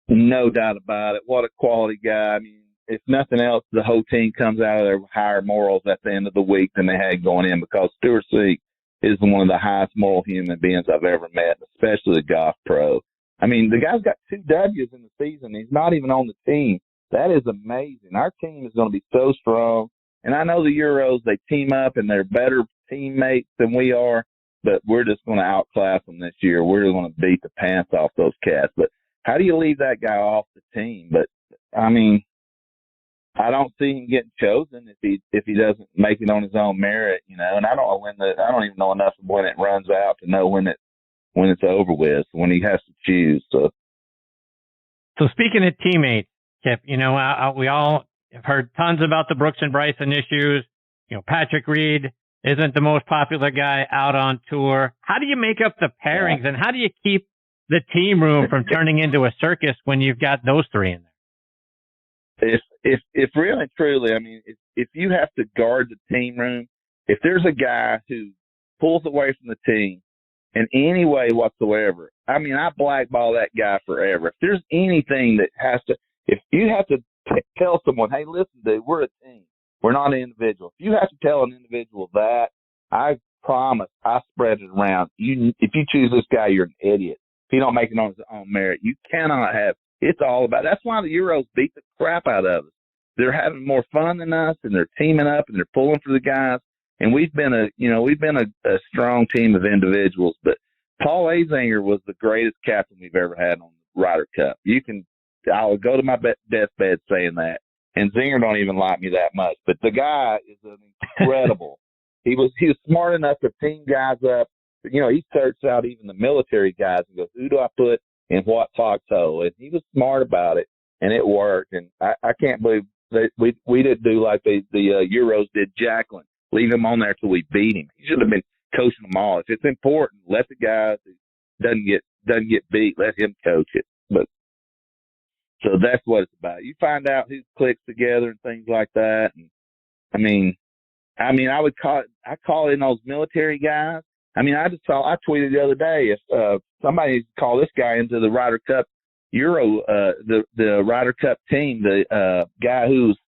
No doubt about it. What a quality guy. If nothing else, the whole team comes out of there with higher morals at the end of the week than they had going in, because Stuart Sink is one of the highest moral human beings I've ever met, especially the golf pro. I mean, the guy's got 2 W's in the season. He's not even on the team. That is amazing. Our team is going to be so strong. And I know the Euros, they team up and they're better teammates than we are, but we're just going to outclass them this year. We're going to beat the pants off those cats. But how do you leave that guy off the team? But, I mean, I don't see him getting chosen if he doesn't make it on his own merit, you know. And I don't even know enough of when it runs out to know when it's over with, when he has to choose. So speaking of teammates, Kip, you know, we all have heard tons about the Brooks and Bryson issues. You know, Patrick Reed isn't the most popular guy out on tour. How do you make up the pairings, and how do you keep the team room from turning into a circus when you've got those 3 in there? If really and truly, I mean, if you have to guard the team room, if there's a guy who pulls away from the team in any way whatsoever, I mean, I blackball that guy forever. If there's anything that has to, if you have to tell someone, hey, listen, dude, we're a team. We're not an individual. If you have to tell an individual that, I promise I spread it around. If you choose this guy, you're an idiot. If he don't make it on his own merit, you cannot have. It's all about. That's why the Euros beat the crap out of us. They're having more fun than us, and they're teaming up, and they're pulling for the guys. And we've been a strong team of individuals. But Paul Azinger was the greatest captain we've ever had on the Ryder Cup. I'll go to my deathbed saying that. And Zinger don't even like me that much. But the guy is an incredible. He was smart enough to team guys up. You know, he searched out even the military guys and goes, who do I put in what foxhole? And he was smart about it, and it worked. And I can't believe that we didn't do like the Euros did Jacqueline, leave him on there till we beat him. He should have been coaching them all. If it's important, let the guy who doesn't get beat, let him coach it. But so that's what it's about. You find out who clicks together and things like that. And I mean, I call in those military guys. I mean, I tweeted the other day, if somebody call this guy into the Ryder Cup the Ryder Cup team, the guy who's,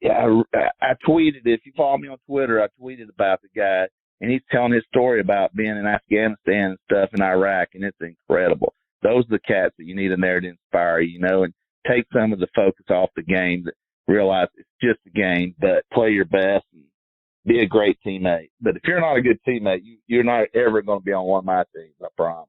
I tweeted, if you follow me on Twitter, I tweeted about the guy, and he's telling his story about being in Afghanistan and stuff in Iraq, and it's incredible. Those are the cats that you need in there to inspire you, you know, and take some of the focus off the game, that realize it's just a game, but play your best and be a great teammate. But if you're not a good teammate, you're not ever going to be on one of my teams, I promise.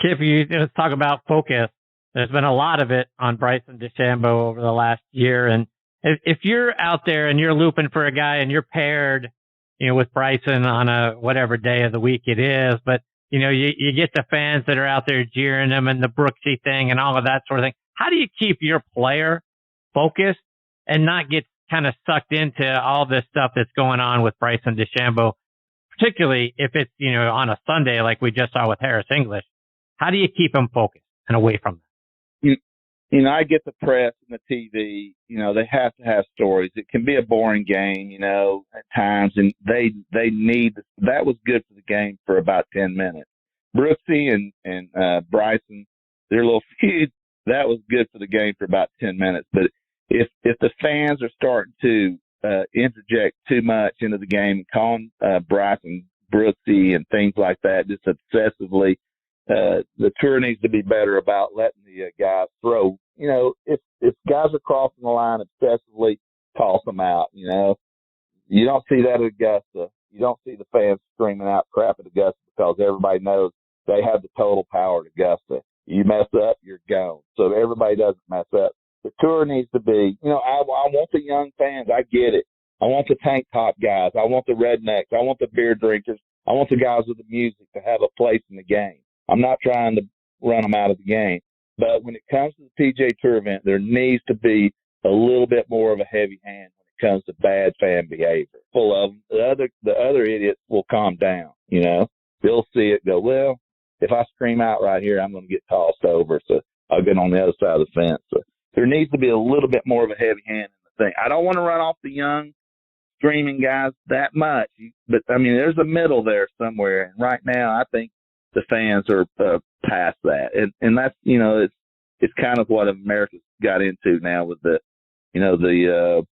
Kip, let's talk about focus. There's been a lot of it on Bryson DeChambeau over the last year. And if you're out there and you're looping for a guy and you're paired, you know, with Bryson on a whatever day of the week it is, but, you know, you get the fans that are out there jeering him and the Brooksy thing and all of that sort of thing. How do you keep your player focused and not get kind of sucked into all this stuff that's going on with Bryson DeChambeau, particularly if it's, you know, on a Sunday like we just saw with Harris English? How do you keep them focused and away from that? You know, I get the press and the TV, you know, they have to have stories. It can be a boring game, you know, at times, and they need, that was good for the game for about 10 minutes. Brooksy and Bryson, their little feud, that was good for the game for about 10 minutes. But if the fans are starting to interject too much into the game and calling Bryson Brooksy and things like that just obsessively, the tour needs to be better about letting the guys throw. You know, if guys are crossing the line obsessively, toss them out. You know, you don't see that at Augusta. You don't see the fans screaming out crap at Augusta because everybody knows they have the total power at Augusta. You mess up, you're gone. So everybody doesn't mess up. The tour needs to be, you know, I want the young fans. I get it. I want the tank top guys. I want the rednecks. I want the beer drinkers. I want the guys with the music to have a place in the game. I'm not trying to run them out of the game. But when it comes to the PGA Tour event, there needs to be a little bit more of a heavy hand when it comes to bad fan behavior. Full of them. The other idiots will calm down, you know. They'll see it, go, well, if I scream out right here, I'm going to get tossed over. So I'll get on the other side of the fence. So there needs to be a little bit more of a heavy hand in the thing. I don't want to run off the young screaming guys that much. But, I mean, there's a middle there somewhere. And right now, I think the fans are past that. And that's, you know, it's kind of what America's got into now with the, you know, the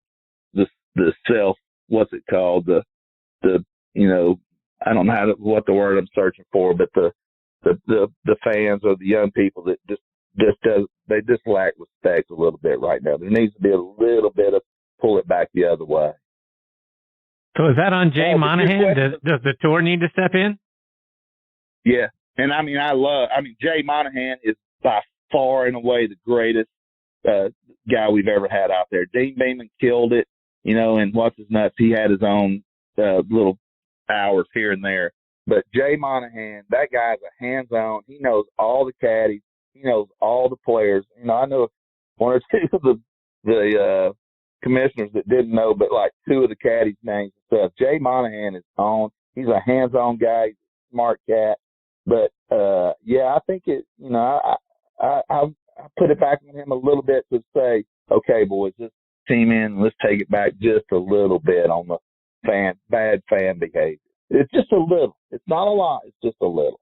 self, what's it called? The, you know, I don't know what the word I'm searching for, but the fans or the young people that they just lack respect a little bit right now. There needs to be a little bit of pull it back the other way. So is that on Jay Monahan? Does the tour need to step in? Yeah. And Jay Monahan is by far and away the greatest guy we've ever had out there. Dean Beeman killed it, and what's his nuts? He had his own little hours here and there. But Jay Monahan, that guy's a hands-on. He knows all the caddies. He knows all the players. I know one or two of the commissioners that didn't know, but like two of the caddies' names and stuff. Jay Monahan is on. He's a hands-on guy. He's a smart cat. But I think it. I put it back on him a little bit to say, okay, boys, just team in. Let's take it back just a little bit on the bad fan behavior. It's just a little. It's not a lot. It's just a little.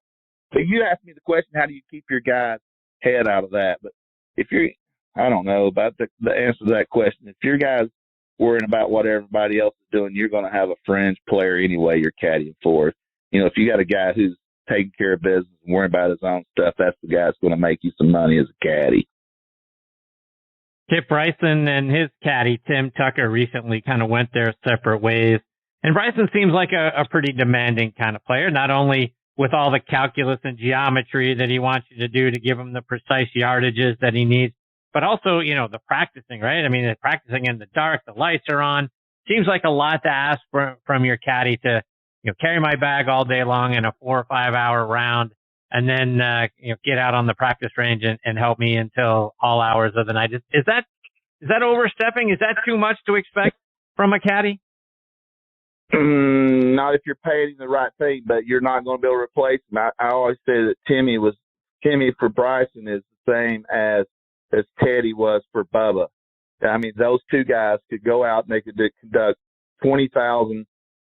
But you asked me the question, how do you keep your guys' head out of that? But if you're, I don't know about the answer to that question. If your guys worrying about what everybody else is doing, you're going to have a fringe player anyway you're caddying for. If you got a guy who's taking care of business and worrying about his own stuff, that's the guy that's going to make you some money as a caddy. Kip, Bryson and his caddy, Tim Tucker, recently kind of went their separate ways. And Bryson seems like a pretty demanding kind of player, not only with all the calculus and geometry that he wants you to do to give him the precise yardages that he needs, but also, the practicing, right? I mean, the practicing in the dark, the lights are on. Seems like a lot to ask from your caddy to, carry my bag all day long in a 4 or 5 hour round and then, get out on the practice range and help me until all hours of the night. Is that overstepping? Is that too much to expect from a caddy? Not if you're paying the right thing, but you're not going to be able to replace him. I always say that Timmy for Bryson is the same as Teddy was for Bubba. I mean, those two guys could go out and they could conduct 20,000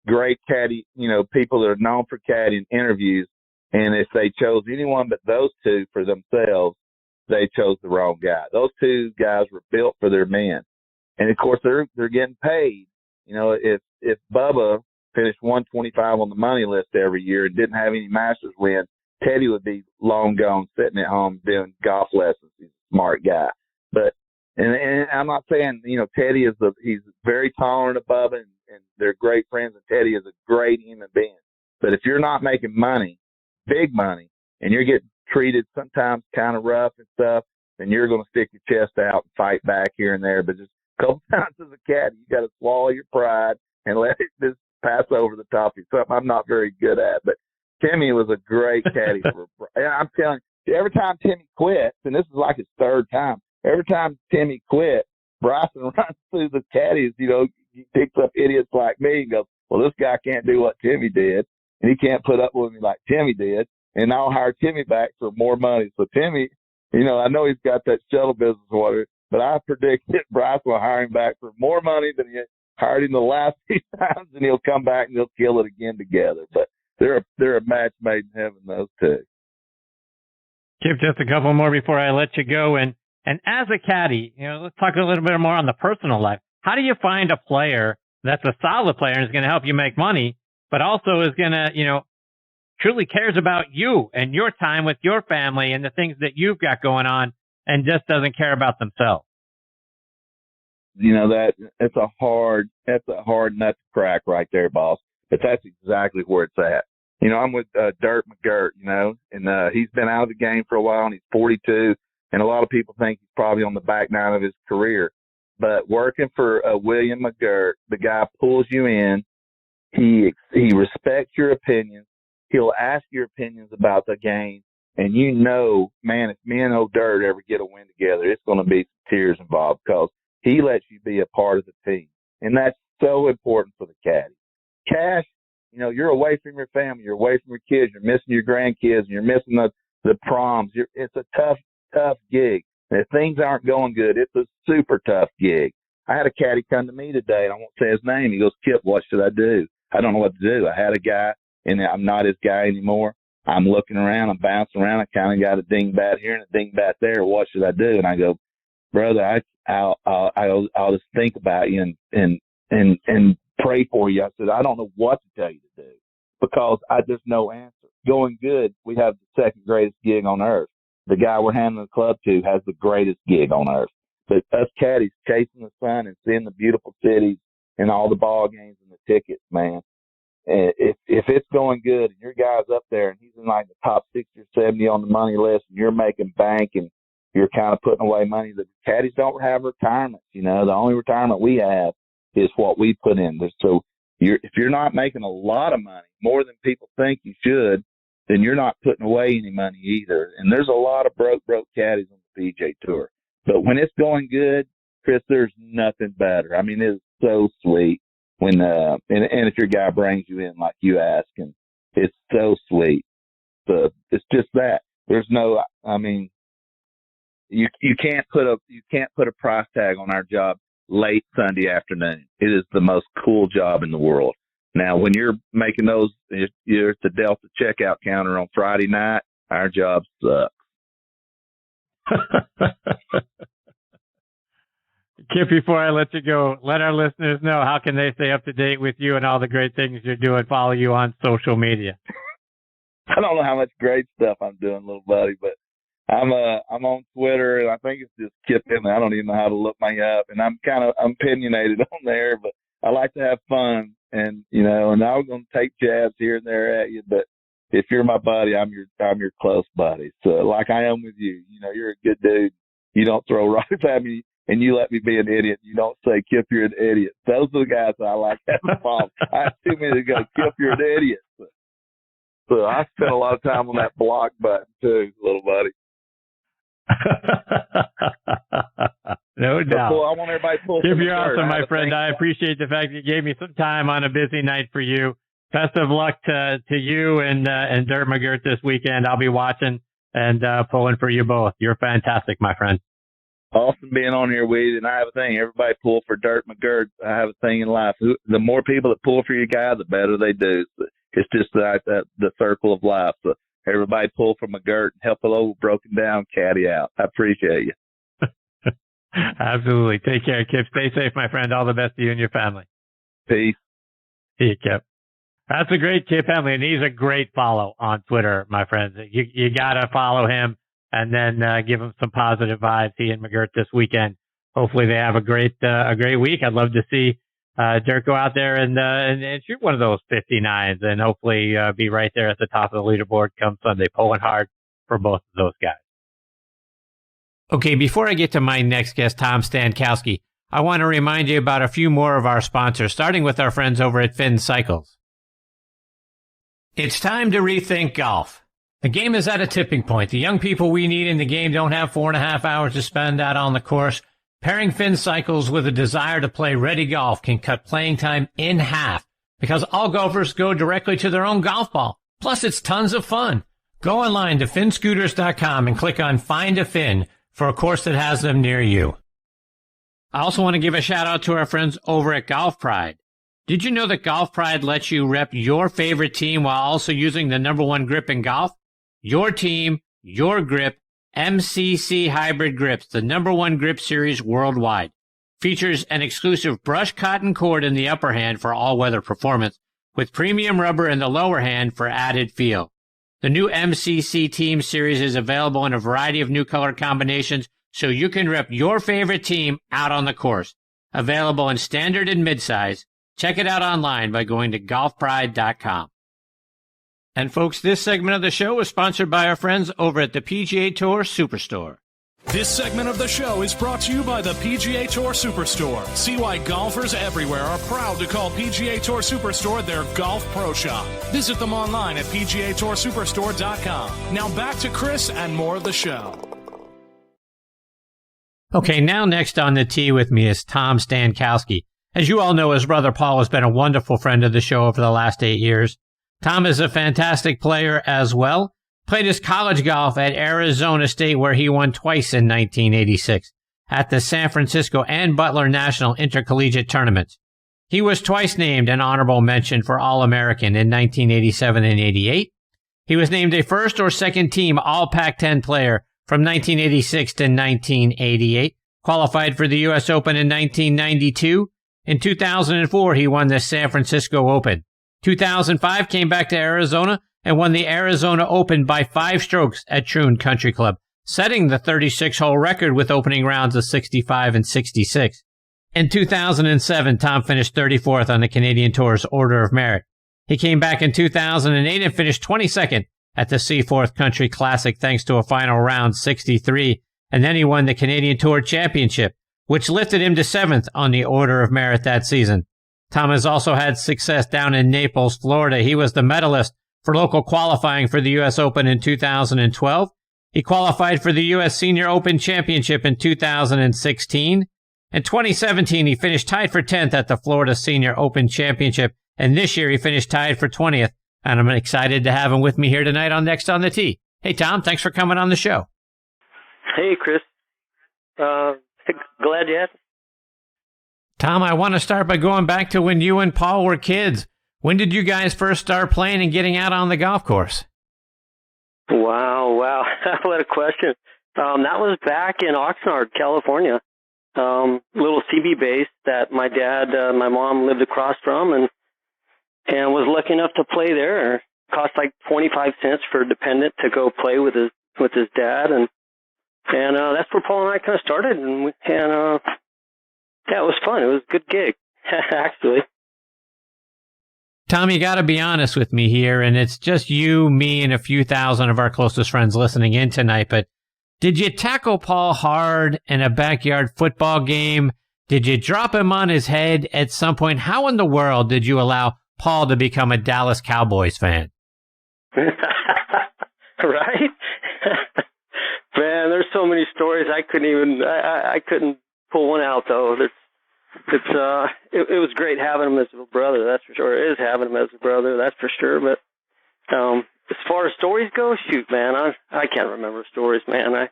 great caddy, people that are known for caddying interviews. And if they chose anyone but those two for themselves, they chose the wrong guy. Those two guys were built for their men. And of course they're getting paid. If Bubba finished 125 on the money list every year and didn't have any Masters win, Teddy would be long gone sitting at home doing golf lessons. He's a smart guy. But and I'm not saying, Teddy he's very tolerant of Bubba and they're great friends, and Teddy is a great human being. But if you're not making money, big money, and you're getting treated sometimes kind of rough and stuff, then you're going to stick your chest out and fight back here and there. But just a couple times as a caddy, you got to swallow your pride and let it just pass over the top of you. Something I'm not very good at. But Timmy was a great caddy. I'm telling you, every time Timmy quits, and this is like his third time, every time Timmy quit, Bryson runs through the caddies, he picks up idiots like me and goes, well, this guy can't do what Timmy did, and he can't put up with me like Timmy did, and I'll hire Timmy back for more money. So Timmy, I know he's got that shuttle business order, but I predict that Bryson will hire him back for more money than he hired him the last few times, and he'll come back and they'll kill it again together. But they're a match made in heaven, those two. Chip, just a couple more before I let you go. And as a caddy, let's talk a little bit more on the personal life. How do you find a player that's a solid player and is going to help you make money, but also is going to, truly cares about you and your time with your family and the things that you've got going on and just doesn't care about themselves? That's a hard nut to crack right there, boss. But that's exactly where it's at. I'm with Dirt McGirt, and he's been out of the game for a while, and he's 42, and a lot of people think he's probably on the back nine of his career. But working for William McGirt, the guy pulls you in. He respects your opinions. He'll ask your opinions about the game. And man, if me and old Dirt ever get a win together, it's going to be some tears involved because he lets you be a part of the team. And that's so important for the caddy. Cash, you're away from your family. You're away from your kids. You're missing your grandkids. And you're missing the proms. It's a tough gig. And if things aren't going good, it's a super tough gig. I had a caddy come to me today, and I won't say his name. He goes, Kip, what should I do? I don't know what to do. I had a guy, and I'm not his guy anymore. I'm looking around. I'm bouncing around. I kind of got a dingbat here and a dingbat there. What should I do? And I go, brother, I'll just think about you and pray for you. I said, I don't know what to tell you to do, because there's no answer. Going good, we have the second greatest gig on earth. The guy we're handing the club to has the greatest gig on earth. But us caddies chasing the sun and seeing the beautiful cities and all the ball games and the tickets, man. If it's going good and your guy's up there and he's in like the top 60 or 70 on the money list and you're making bank and you're kind of putting away money, the caddies don't have retirements. The only retirement we have is what we put in. So if you're not making a lot of money, more than people think you should, then you're not putting away any money either. And there's a lot of broke caddies on the PGA Tour. But when it's going good, Chris, there's nothing better. I mean, it's so sweet when and if your guy brings you in like you ask, and it's so sweet. So it's just that. There's no, I mean, you can't put a price tag on our job late Sunday afternoon. It is the most cool job in the world. Now, when you're making those, you're at the Delta checkout counter on Friday night, our job sucks. Kip, before I let you go, let our listeners know how can they stay up to date with you and all the great things you're doing, follow you on social media. I don't know how much great stuff I'm doing, little buddy, but I'm on Twitter, and I think it's just Kip Henley. I don't even know how to look me up, and I'm opinionated on there, but I like to have fun. And, and I'm going to take jabs here and there at you, but if you're my buddy, I'm your close buddy. So like I am with you, you're a good dude. You don't throw rocks at me and you let me be an idiot. You don't say, Kip, you're an idiot. Those are the guys that I like having fun. I have too many to go, Kip, you're an idiot. So I spend a lot of time on that block button too, little buddy. No doubt. I want everybody to pull. Kip, you're awesome, my friend. I appreciate the fact that you gave me some time on a busy night for you. Best of luck to you and Dirt McGirt this weekend. I'll be watching and pulling for you both. You're fantastic, my friend. Awesome being on here with you. And I have a thing. Everybody pull for Dirt McGirt. I have a thing in life. The more people that pull for your guy, the better they do. It's just the circle of life. So everybody pull for McGirt and help a little broken down caddy out. I appreciate you. Absolutely. Take care, Kip. Stay safe, my friend. All the best to you and your family. Peace. See you, Kip. That's a great Kip Henley, and he's a great follow on Twitter, my friends. You got to follow him and then give him some positive vibes. He and McGirt this weekend. Hopefully they have a great week. I'd love to see Dirk go out there and shoot one of those 59s and hopefully be right there at the top of the leaderboard come Sunday, pulling hard for both of those guys. Okay, before I get to my next guest, Tom Stankowski, I want to remind you about a few more of our sponsors, starting with our friends over at Finn Cycles. It's time to rethink golf. The game is at a tipping point. The young people we need in the game don't have 4.5 hours to spend out on the course. Pairing Finn Cycles with a desire to play ready golf can cut playing time in half because all golfers go directly to their own golf ball. Plus, it's tons of fun. Go online to finscooters.com and click on Find a Fin for a course that has them near you. I also want to give a shout out to our friends over at Golf Pride. Did you know that Golf Pride lets you rep your favorite team while also using the #1 grip in golf? Your team, your grip, MCC Hybrid Grips, the #1 grip series worldwide. Features an exclusive brushed cotton cord in the upper hand for all-weather performance, with premium rubber in the lower hand for added feel. The new MCC Team Series is available in a variety of new color combinations, so you can rep your favorite team out on the course. Available in standard and midsize. Check it out online by going to golfpride.com. And folks, this segment of the show is sponsored by our friends over at the PGA Tour Superstore. This segment of the show is brought to you by the PGA Tour Superstore. See why golfers everywhere are proud to call PGA Tour Superstore their golf pro shop. Visit them online at PGATourSuperstore.com. Now back to Chris and more of the show. Okay, now next on the tee with me is Tom Stankowski. As you all know, his brother Paul has been a wonderful friend of the show over the last 8 years. Tom is a fantastic player as well. Played his college golf at Arizona State, where he won twice in 1986 at the San Francisco and Butler National Intercollegiate Tournaments. He was twice named an honorable mention for All-American in 1987 and 88. He was named a first or second team All Pac-10 player from 1986 to 1988, qualified for the U.S. Open in 1992. In 2004, he won the San Francisco Open. 2005 came back to Arizona and won the Arizona Open by 5 strokes at Troon Country Club, setting the 36-hole record with opening rounds of 65 and 66. In 2007, Tom finished 34th on the Canadian Tour's Order of Merit. He came back in 2008 and finished 22nd at the Seaforth Country Classic thanks to a final round 63, and then he won the Canadian Tour Championship, which lifted him to 7th on the Order of Merit that season. Tom has also had success down in Naples, Florida. He was the medalist for local qualifying for the U.S. Open in 2012. He qualified for the U.S. Senior Open Championship in 2016. In 2017, he finished tied for 10th at the Florida Senior Open Championship, and this year he finished tied for 20th, and I'm excited to have him with me here tonight on Next on the Tee. Hey, Tom, thanks for coming on the show. Hey, Chris. Glad you asked. Tom, I want to start by going back to when you and Paul were kids. When did you guys first start playing and getting out on the golf course? Wow. What a question. That was back in Oxnard, California. Little CB base that my dad, my mom lived across from and was lucky enough to play there. It cost like 25 cents for a dependent to go play with his dad. And that's where Paul and I kind of started. Yeah, it was fun. It was a good gig, actually. Tom, you got to be honest with me here, and it's just you, me, and a few thousand of our closest friends listening in tonight, but did you tackle Paul hard in a backyard football game? Did you drop him on his head at some point? How in the world did you allow Paul to become a Dallas Cowboys fan? Right? Man, there's so many stories I couldn't pull one out though. It was great having him as a brother, that's for sure. It is having him as a brother, that's for sure. But as far as stories go, shoot, man, I can't remember stories, man. I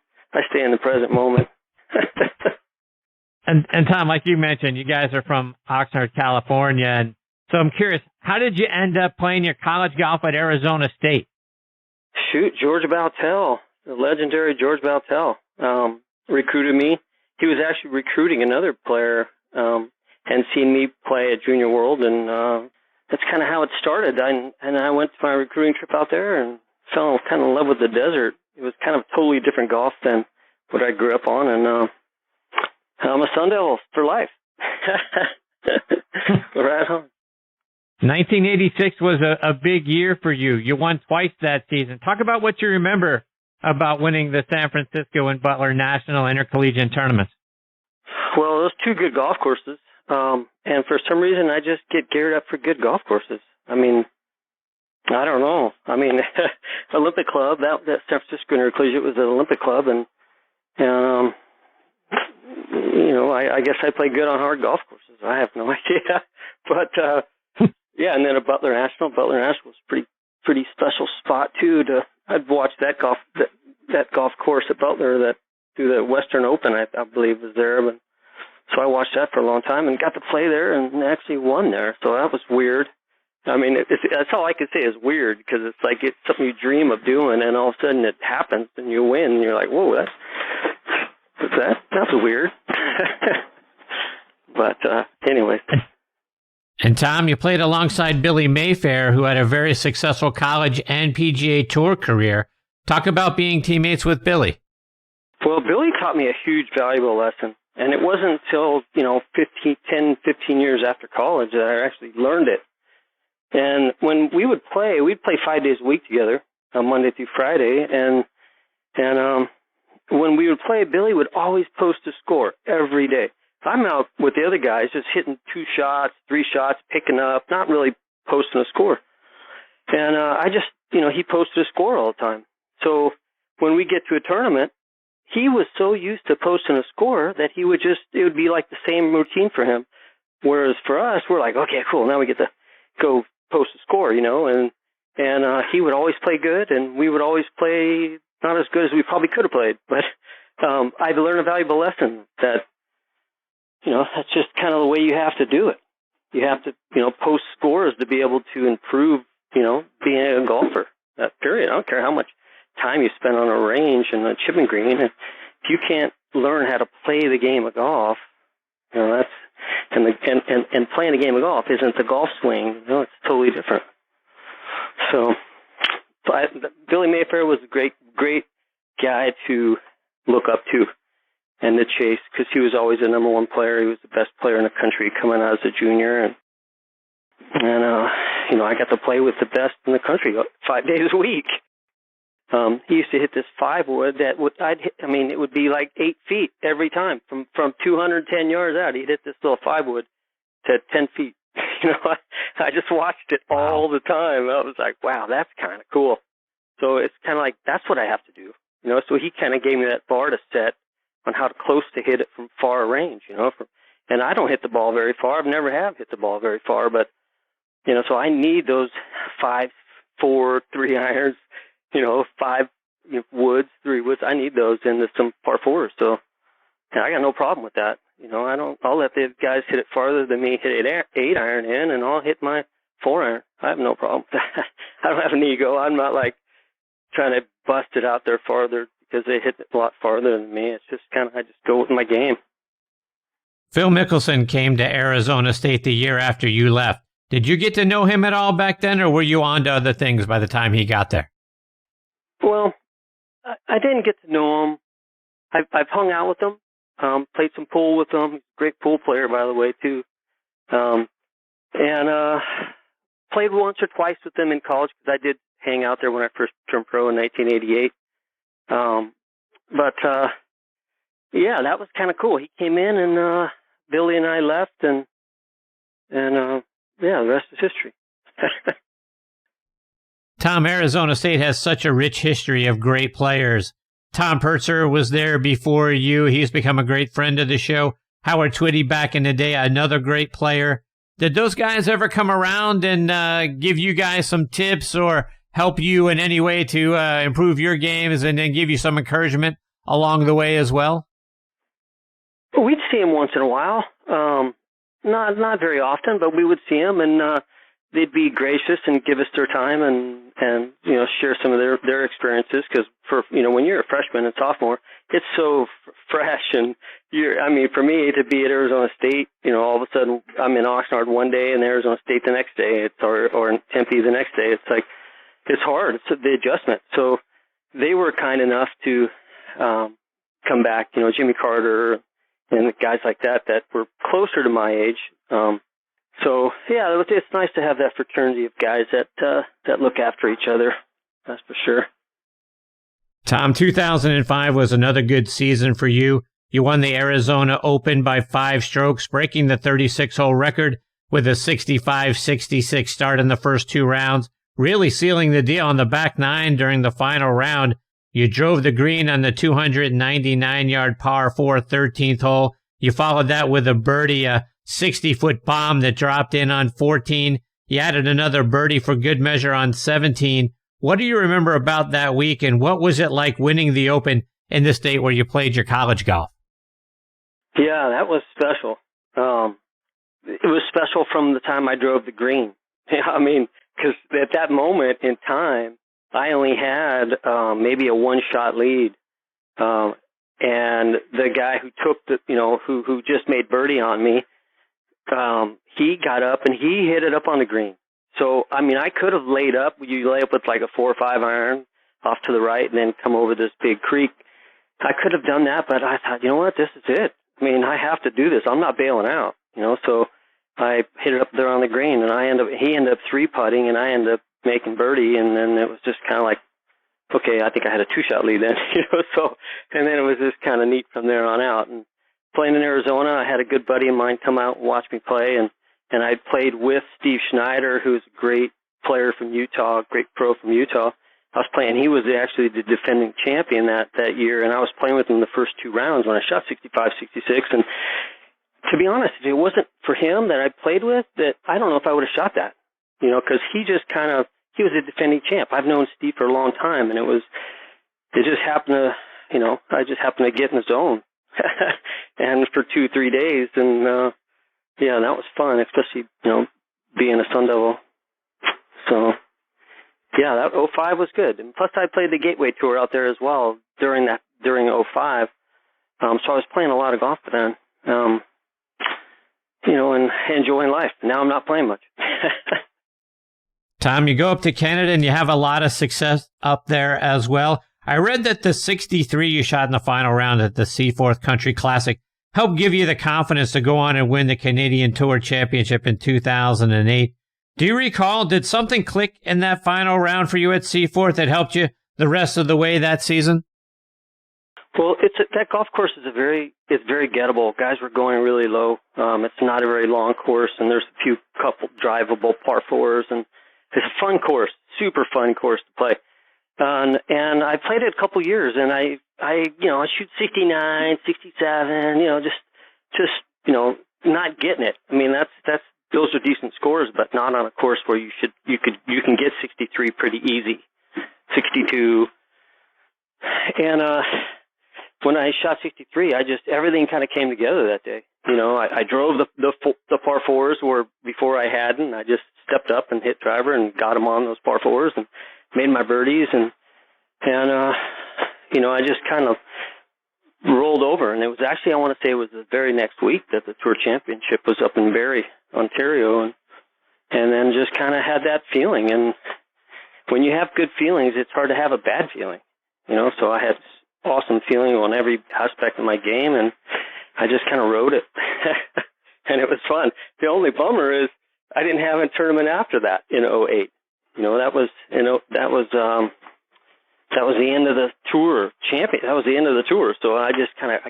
stay in the present moment. And Tom, like you mentioned, you guys are from Oxnard, California, and so I'm curious, how did you end up playing your college golf at Arizona State? Shoot, George Baltell, the legendary George Baltell, recruited me. He was actually recruiting another player and seen me play at Junior World, and that's kind of how it started. I went to my recruiting trip out there and fell kind of in love with the desert. It was kind of totally different golf than what I grew up on, and I'm a Sun Devil for life. Right on. 1986 was a big year for you. You won twice that season. Talk about what you remember about winning the San Francisco and Butler National Intercollegiate Tournaments. Well, those two good golf courses, and for some reason I just get geared up for good golf courses. I mean, I don't know. I mean, Olympic Club, that San Francisco Intercollegiate was an Olympic Club, and you know, I guess I play good on hard golf courses. I have no idea, but yeah, and then a Butler National. Butler National was pretty special spot too. I'd watched that golf course at Butler that through the Western Open, I believe was there, but so I watched that for a long time and got to play there and actually won there. So that was weird. I mean, that's all I can say is weird, because it's like it's something you dream of doing, and all of a sudden it happens and you win, and you're like, whoa, that's weird. But anyway. And Tom, you played alongside Billy Mayfair, who had a very successful college and PGA Tour career. Talk about being teammates with Billy. Well, Billy taught me a huge, valuable lesson. And it wasn't until, 10, 15 years after college that I actually learned it. And when we would play, we'd play 5 days a week together, Monday through Friday. And when we would play, Billy would always post a score every day. I'm out with the other guys just hitting 2 shots, 3 shots, picking up, not really posting a score. And I just, he posted a score all the time. So when we get to a tournament, he was so used to posting a score that it would be like the same routine for him. Whereas for us, we're like, okay, cool, now we get to go post a score, and he would always play good, and we would always play not as good as we probably could have played. But I've learned a valuable lesson that, that's just kind of the way you have to do it. You have to, post scores to be able to improve, being a golfer. That period. I don't care how much time you spend on a range and a chipping green. If you can't learn how to play the game of golf, And playing a game of golf isn't the golf swing. It's totally different. So Billy Mayfair was a great guy to look up to and to chase, because he was always the number one player. He was the best player in the country coming out as a junior, and I got to play with the best in the country 5 days a week. He used to hit this 5-wood that it would be like 8 feet every time from 210 yards out. He'd hit this little 5-wood to 10 feet. I just watched it all the time. I was like, wow, that's kind of cool. So it's kind of like, that's what I have to do. So he kind of gave me that bar to set on how close to hit it from far range, and I don't hit the ball very far. I've never have hit the ball very far, but, so I need those 5, 4, 3 irons, 5 woods, 3 woods. I need those in some par 4s. So I got no problem with that. I'll let the guys hit it farther than me, hit it 8 iron in, and I'll hit my 4 iron. I have no problem with that. I don't have an ego. I'm not like trying to bust it out there farther because they hit it a lot farther than me. It's just I just go with my game. Phil Mickelson came to Arizona State the year after you left. Did you get to know him at all back then, or were you on to other things by the time he got there? Well, I didn't get to know him. I've hung out with him, played some pool with him. He's a great pool player, by the way, too. And played once or twice with him in college, because I did hang out there when I first turned pro in 1988. Yeah, that was kind of cool. He came in, and Billy and I left, and the rest is history. Tom, Arizona State has such a rich history of great players. Tom Purser was there before you. He's become a great friend of the show. Howard Twitty back in the day, another great player. Did those guys ever come around and give you guys some tips or help you in any way to improve your games and then give you some encouragement along the way as well? We'd see him once in a while. Not very often, but we would see him, and they'd be gracious and give us their time and share some of their experiences, because when you're a freshman and sophomore, it's so fresh, and for me to be at Arizona State, all of a sudden I'm in Oxnard one day and Arizona State the next day, or in Tempe the next day. It's like, it's hard. It's the adjustment. So they were kind enough to come back, Jimmy Carter and guys like that were closer to my age. So yeah, it's nice to have that fraternity of guys that look after each other. That's for sure. Tom, 2005 was another good season for you. You won the Arizona Open by 5 strokes, breaking the 36-hole record with a 65-66 start in the first 2 rounds, really sealing the deal on the back 9 during the final round. You drove the green on the 299-yard par 4 13th hole. You followed that with a birdie, a 60-foot bomb that dropped in on 14. You added another birdie for good measure on 17. What do you remember about that week, and what was it like winning the Open in the state where you played your college golf? Yeah, that was special. It was special from the time I drove the green. Because at that moment in time, I only had maybe a 1-shot lead. And the guy who took who just made birdie on me, he got up and he hit it up on the green. So, I could have laid up. You lay up with like a 4 or 5 iron off to the right and then come over this big creek. I could have done that, but I thought, you know what, this is it. I have to do this. I'm not bailing out, So I hit it up there on the green, and he ended up 3-putting, and I ended up making birdie, and then it was just kind of like, okay, I think I had a 2-shot lead then, So, and then it was just kind of neat from there on out. And playing in Arizona, I had a good buddy of mine come out and watch me play, and I played with Steve Schneider, who's a great player from Utah, great pro from Utah. I was playing, he was actually the defending champion that year, and I was playing with him the first 2 rounds when I shot 65, 66, and to be honest, if it wasn't for him that I played with, that I don't know if I would have shot that, because he was a defending champ. I've known Steve for a long time, and it just happened to, I just happened to get in the zone, and for 2-3 days, and yeah, that was fun, especially, being a Sun Devil. So, yeah, that 05 was good. And plus I played the Gateway Tour out there as well during 05. So I was playing a lot of golf then. and enjoying life. Now I'm not playing much. Tom, you go up to Canada and you have a lot of success up there as well. I read that the 63 you shot in the final round at the Seaforth Country Classic helped give you the confidence to go on and win the Canadian Tour Championship in 2008. Do you recall, did something click in that final round for you at Seaforth that helped you the rest of the way that season? Well, that golf course is very gettable. Guys were going really low. It's not a very long course, and there's a couple drivable par fours, and it's a fun course, super fun course to play. And I played it a couple years, and I shoot 69, 67, just not getting it. I mean, those are decent scores, but not on a course where you can get 63 pretty easy, 62. And when I shot 63, everything kind of came together that day. I drove the par fours where before I hadn't. I just stepped up and hit driver and got them on those par fours and made my birdies, and I just kind of rolled over. And it was actually, I want to say it was the very next week that the Tour Championship was up in Barrie, Ontario, and then just kind of had that feeling. And when you have good feelings, it's hard to have a bad feeling, So I had awesome feeling on every aspect of my game, and I just kind of rode it, and it was fun. The only bummer is I didn't have a tournament after that in 08. That was the end of the tour champion. That was the end of the tour. So I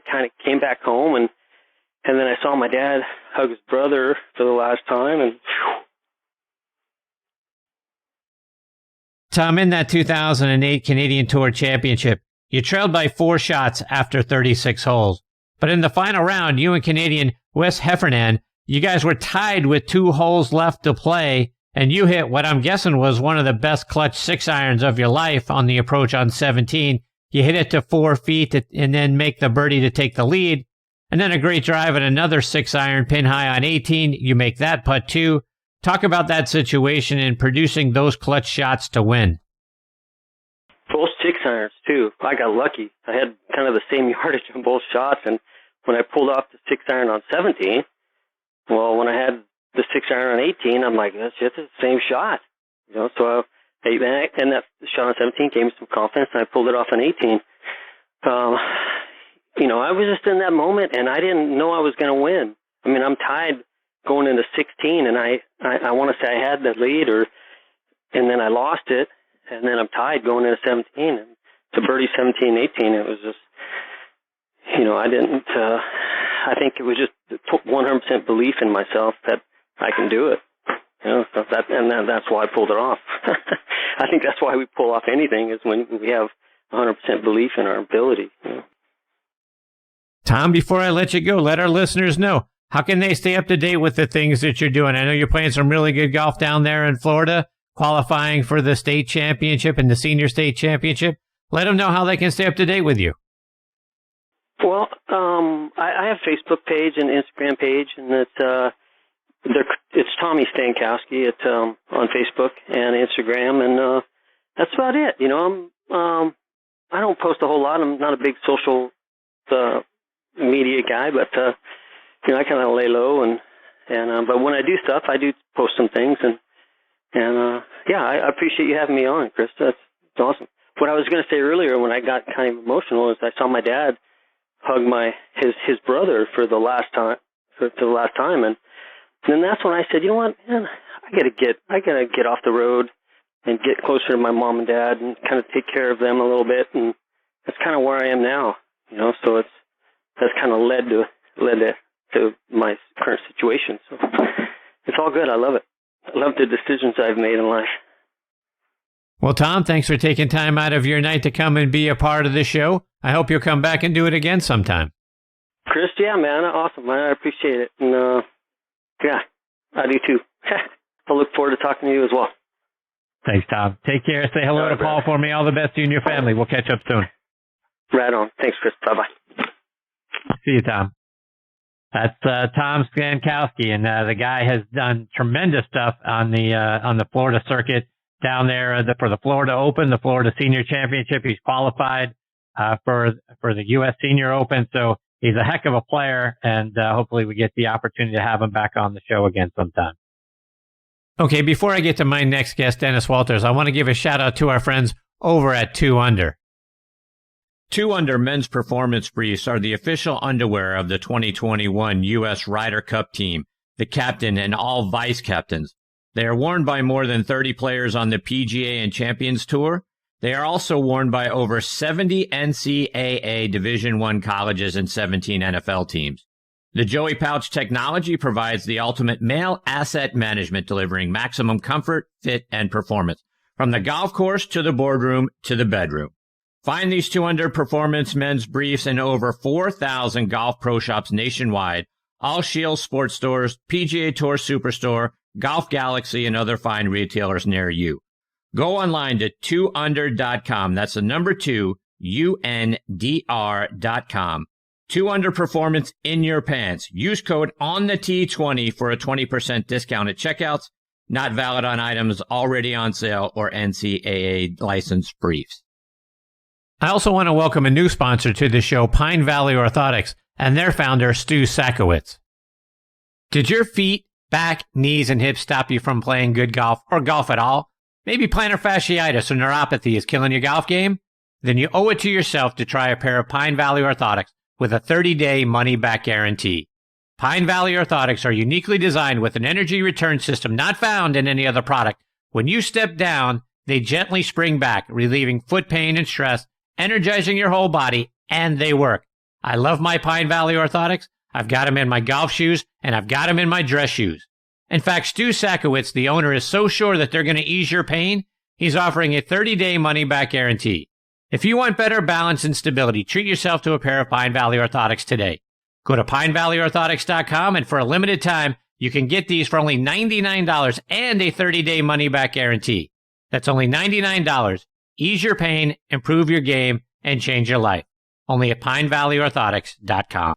kind of came back home, and then I saw my dad hug his brother for the last time, and whew. Tom, in that 2008 Canadian Tour Championship, you trailed by 4 shots after 36 holes. But in the final round, you and Canadian Wes Heffernan, you guys were tied with 2 holes left to play, and you hit what I'm guessing was one of the best clutch 6-irons of your life on the approach on 17. You hit it to 4 feet and then make the birdie to take the lead. And then a great drive at another 6-iron pin high on 18. You make that putt too. Talk about that situation and producing those clutch shots to win. Both 6-irons too. I got lucky. I had kind of the same yardage on both shots, and when I pulled off the 6-iron on 17, well, when I had the 6-iron on 18, I'm like, that's just the same shot. So and that shot on 17 gave me some confidence, and I pulled it off on 18. I was just in that moment, and I didn't know I was going to win. I mean, I'm tied going into 16, and I want to say I had the lead, and then I lost it, and then I'm tied going into 17, and to birdie 17, 18, it was just, I think it was just 100% belief in myself that I can do it. That's why I pulled it off. I think that's why we pull off anything, is when we have 100% belief in our ability. Tom, before I let you go, let our listeners know, how can they stay up to date with the things that you're doing? I know you're playing some really good golf down there in Florida, qualifying for the state championship and the senior state championship. Let them know how they can stay up to date with you. Well, I have a Facebook page and Instagram page, and it's Tommy Stankowski on Facebook and Instagram, and that's about it. I don't post a whole lot. I'm not a big social media guy, but I kind of lay low, and but when I do stuff, I do post some things, and I appreciate you having me on, Chris. That's awesome. What I was going to say earlier, when I got kind of emotional, is I saw my dad hug his brother for the last time, and then that's when I said, you know what, man, I gotta get off the road and get closer to my mom and dad and kind of take care of them a little bit, and that's kind of where I am now, So that's kind of led to my current situation. So it's all good. I love it. I love the decisions I've made in life. Well, Tom, thanks for taking time out of your night to come and be a part of the show. I hope you'll come back and do it again sometime. Chris, yeah, man, awesome. I appreciate it. And, I do too. I look forward to talking to you as well. Thanks, Tom. Take care. Say hello to Paul for me. All the best to you and your family. We'll catch up soon. Right on. Thanks, Chris. Bye-bye. See you, Tom. That's Tom Stankowski, and the guy has done tremendous stuff on the Florida circuit down there for the Florida Open, the Florida Senior Championship. He's qualified for the US Senior Open, so He's a heck of a player, and hopefully we get the opportunity to have him back on the show again sometime. Okay, before I get to my next guest, Dennis Walters, I want to give a shout-out to our friends over at 2 Under. 2 Under men's performance briefs are the official underwear of the 2021 US Ryder Cup team, the captain and all vice captains. They are worn by more than 30 players on the PGA and Champions Tour. They are also worn by over 70 NCAA Division I colleges and 17 NFL teams. The Joey Pouch technology provides the ultimate male asset management, delivering maximum comfort, fit, and performance, from the golf course to the boardroom to the bedroom. Find these 2 Under performance men's briefs in over 4,000 golf pro shops nationwide, all Shield sports stores, PGA Tour Superstore, Golf Galaxy, and other fine retailers near you. Go online to 2under.com. That's the number 2, UNDR.com. 2 Under performance in your pants. Use code ONTHET20 for a 20% discount at checkouts. Not valid on items already on sale or NCAA licensed briefs. I also want to welcome a new sponsor to the show, Pine Valley Orthotics, and their founder, Stu Sakowitz. Did your feet, back, knees, and hips stop you from playing good golf or golf at all? Maybe plantar fasciitis or neuropathy is killing your golf game? Then you owe it to yourself to try a pair of Pine Valley Orthotics with a 30-day money-back guarantee. Pine Valley Orthotics are uniquely designed with an energy return system not found in any other product. When you step down, they gently spring back, relieving foot pain and stress, energizing your whole body, and they work. I love my Pine Valley Orthotics. I've got them in my golf shoes, and I've got them in my dress shoes. In fact, Stu Sakowitz, the owner, is so sure that they're going to ease your pain, he's offering a 30-day money-back guarantee. If you want better balance and stability, treat yourself to a pair of Pine Valley Orthotics today. Go to PineValleyOrthotics.com, and for a limited time, you can get these for only $99 and a 30-day money-back guarantee. That's only $99. Ease your pain, improve your game, and change your life. Only at PineValleyOrthotics.com.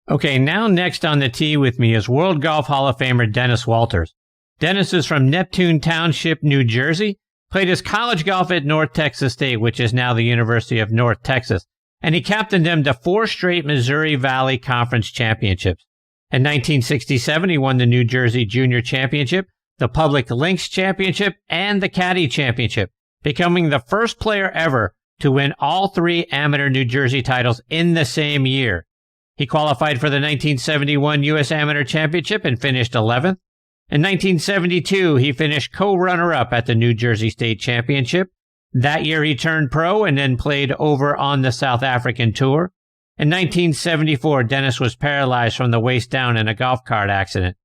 Okay, now next on the tee with me is World Golf Hall of Famer Dennis Walters. Dennis is from Neptune Township, New Jersey, played his college golf at North Texas State, which is now the University of North Texas, and he captained them to 4 straight Missouri Valley Conference championships. In 1967, he won the New Jersey Junior Championship, the Public Links Championship, and the Caddie Championship, becoming the first player ever to win all 3 amateur New Jersey titles in the same year. He qualified for the 1971 U.S. Amateur Championship and finished 11th. In 1972, he finished co-runner-up at the New Jersey State Championship. That year, he turned pro and then played over on the South African Tour. In 1974, Dennis was paralyzed from the waist down in a golf cart accident.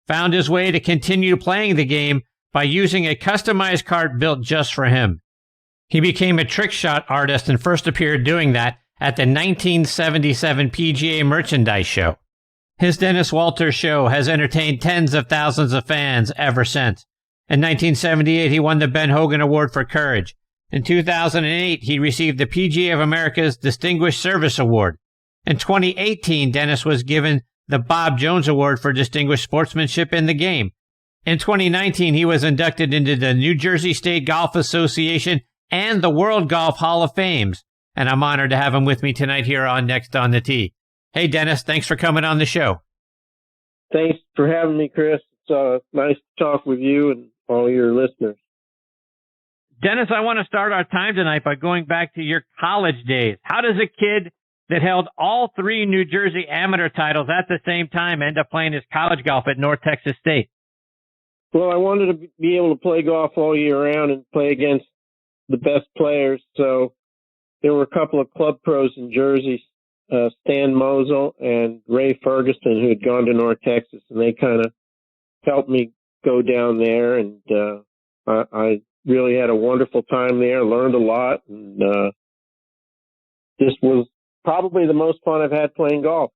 Found his way to continue playing the game by using a customized cart built just for him. He became a trick shot artist and first appeared doing that at the 1977 PGA Merchandise Show. His Dennis Walters Show has entertained tens of thousands of fans ever since. In 1978, he won the Ben Hogan Award for Courage. In 2008, he received the PGA of America's Distinguished Service Award. In 2018, Dennis was given the Bob Jones Award for Distinguished Sportsmanship in the Game. In 2019, he was inducted into the New Jersey State Golf Association and the World Golf Hall of Fames. And I'm honored to have him with me tonight here on Next on the Tee. Hey, Dennis, thanks for coming on the show. Thanks for having me, Chris. It's nice to talk with you and all your listeners. Dennis, I want to start our time tonight by going back to your college days. How does a kid that held all 3 New Jersey amateur titles at the same time end up playing his college golf at North Texas State? Well, I wanted to be able to play golf all year round and play against the best players, so there were a couple of club pros in Jersey, Stan Mosel and Ray Ferguson, who had gone to North Texas, and they kind of helped me go down there, and I really had a wonderful time there, learned a lot, and this was probably the most fun I've had playing golf.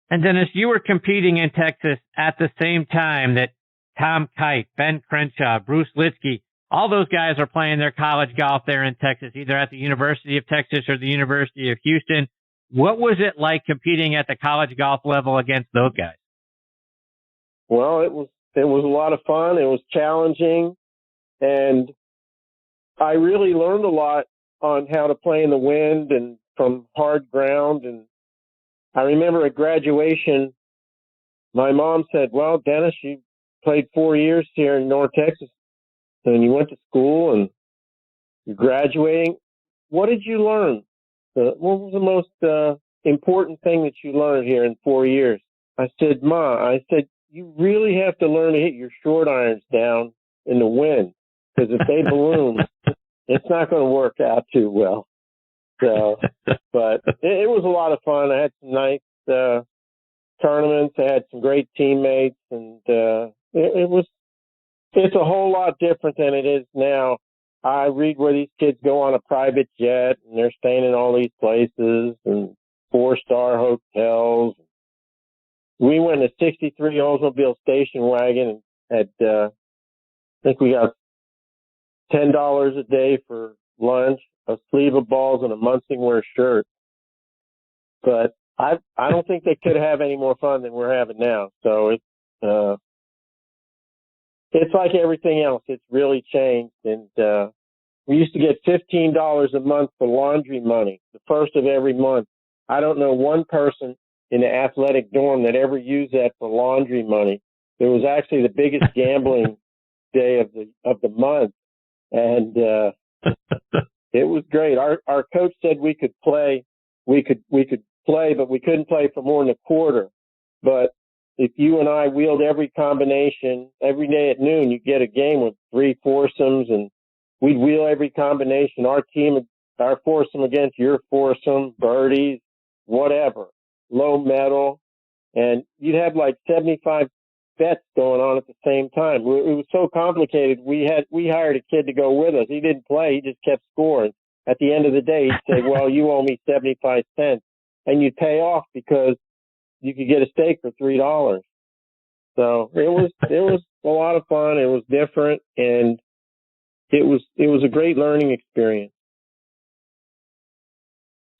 And Dennis, you were competing in Texas at the same time that Tom Kite, Ben Crenshaw, Bruce Lietzke, all those guys are playing their college golf there in Texas, either at the University of Texas or the University of Houston. What was it like competing at the college golf level against those guys? Well, it was a lot of fun. It was challenging, and I really learned a lot on how to play in the wind and from hard ground, and I remember at graduation, my mom said, well, Dennis, you played 4 years here in North Texas, and you went to school, and you're graduating. What did you learn? What was the most important thing that you learned here in 4 years? I said, Ma, you really have to learn to hit your short irons down in the wind, because if they balloon, it's not going to work out too well. So, but it was a lot of fun. I had some nice tournaments. I had some great teammates, and it's a whole lot different than it is now. I read where these kids go on a private jet, and they're staying in all these places and 4-star hotels. We went in a 63 Oldsmobile station wagon and had, I think we got $10 a day for lunch, a sleeve of balls, and a Munsingwear shirt. But I don't think they could have any more fun than we're having now. So it's like everything else. It's really changed. And we used to get $15 a month for laundry money, the first of every month. I don't know one person in the athletic dorm that ever used that for laundry money. It was actually the biggest gambling day of the month. And it was great. Our coach said we could play, but we couldn't play for more than a quarter. But if you and I wheeled every combination every day at noon, you get a game with 3 foursomes, and we'd wheel every combination. Our foursome against your foursome, birdies, whatever, low medal, and you'd have like 75 bets going on at the same time. It was so complicated. We hired a kid to go with us. He didn't play. He just kept scoring. At the end of the day, he'd say, well, you owe me 75 cents. And you'd pay off because you could get a steak for $3. So it was a lot of fun. It was different, and it was a great learning experience.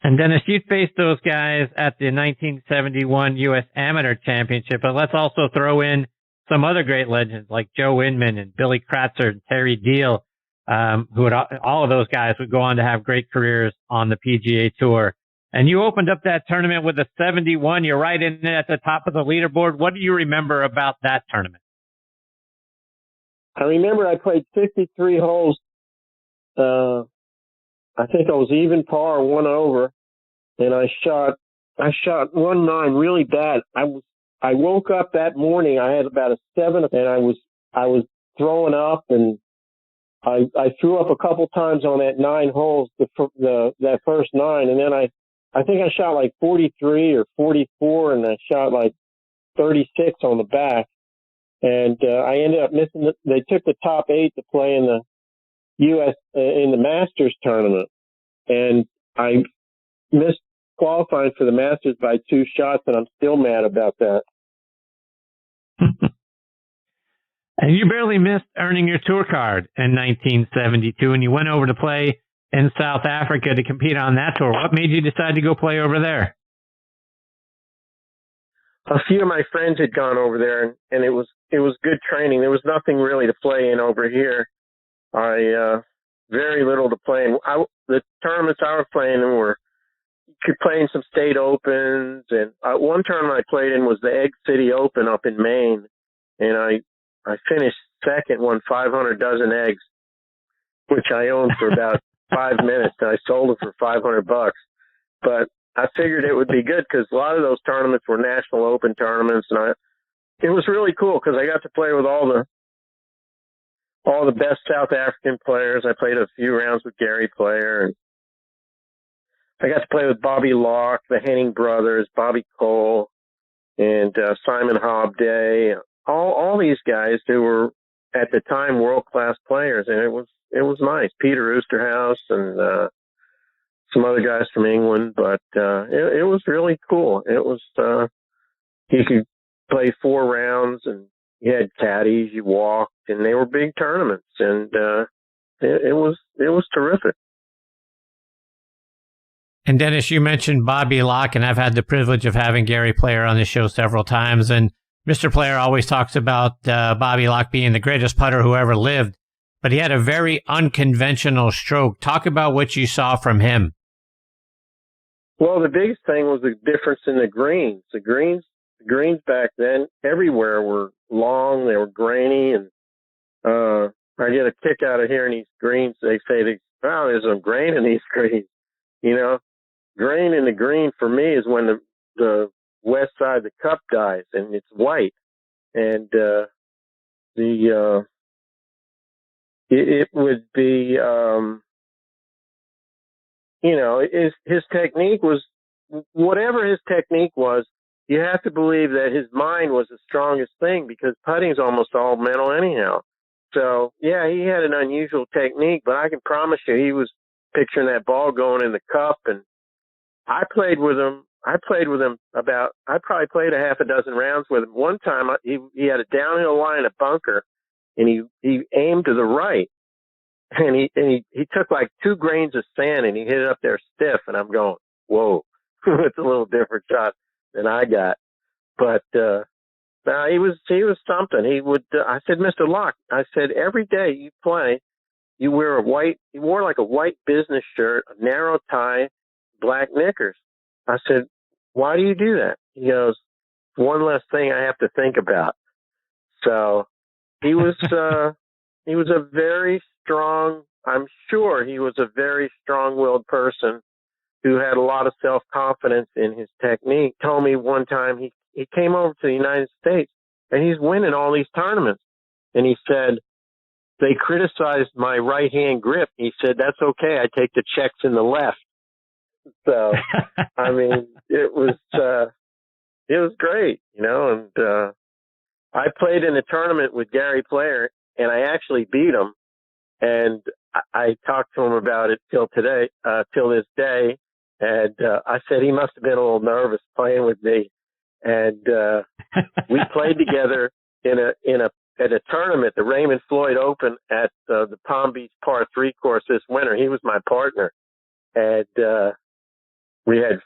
And Dennis, you faced those guys at the 1971 U.S. Amateur Championship, but let's also throw in some other great legends like Joe Inman and Billy Kratzer and Terry Deal, all of those guys would go on to have great careers on the PGA Tour. And you opened up that tournament with a 71. You're right in at the top of the leaderboard. What do you remember about that tournament? I remember I played 53 holes. I think I was even par, 1 over, and I shot 1-9 really bad. I woke up that morning. I had about a 7, and I was throwing up, and I threw up a couple times on that 9 holes, that first 9, and then I think I shot like 43 or 44, and I shot like 36 on the back, and I ended up missing. They took the top 8 to play in the U.S. In the Masters tournament, and I missed qualifying for the Masters by 2 shots, and I'm still mad about that. And you barely missed earning your tour card in 1972, and you went over to play in South Africa to compete on that tour. What made you decide to go play over there? A few of my friends had gone over there, and it was good training. There was nothing really to play in over here. Very little to play in. The tournaments I was playing in you could play in some state opens, and one tournament I played in was the Egg City Open up in Maine, and I finished second, won 500 dozen eggs, which I owned for about 5 minutes, and I sold it for $500. But I figured it would be good because a lot of those tournaments were National Open tournaments, and it was really cool because I got to play with all the best South African players. I played a few rounds with Gary Player, and I got to play with Bobby Locke, the Henning brothers, Bobby Cole, and Simon Hobday. All these guys who were at the time world-class players, and it was nice. Peter Oosterhuis and some other guys from England, but it was really cool. It was you could play 4 rounds, and you had caddies, you walked, and they were big tournaments, and it was terrific. And Dennis, you mentioned Bobby Locke, and I've had the privilege of having Gary Player on the show several times, and Mr. Player always talks about Bobby Locke being the greatest putter who ever lived, but he had a very unconventional stroke. Talk about what you saw from him. Well, the biggest thing was the difference in the greens. The greens back then everywhere were long. They were grainy, and I get a kick out of hearing these greens. They say, "Wow, there's some grain in these greens." You know, grain in the green for me is when the west side of the cup dies and it's white, and it would be, his technique was, whatever his technique was, you have to believe that his mind was the strongest thing, because putting's almost all mental anyhow. So, yeah, he had an unusual technique, but I can promise you he was picturing that ball going in the cup. And I played with him about, I probably played a half a dozen rounds with him. One time he had a downhill line, a bunker, and he aimed to the right. And he took like 2 grains of sand and he hit it up there stiff. And I'm going, whoa, it's a little different shot than I got. But, no, he was something. He would, I said, Mr. Locke, I said, every day you play, you wore like a white business shirt, a narrow tie, black knickers. I said, why do you do that? He goes, one less thing I have to think about. So he was a very strong, I'm sure he was a very strong-willed person who had a lot of self-confidence in his technique. Told me one time he came over to the United States and he's winning all these tournaments. And he said, they criticized my right-hand grip. He said, that's okay. I take the checks in the left. So, I mean, it was great, and I played in a tournament with Gary Player, and I actually beat him. And I talked to him about it till this day. And I said he must have been a little nervous playing with me. And we played together at a tournament, the Raymond Floyd Open at the Palm Beach Par 3 course this winter. He was my partner, and we had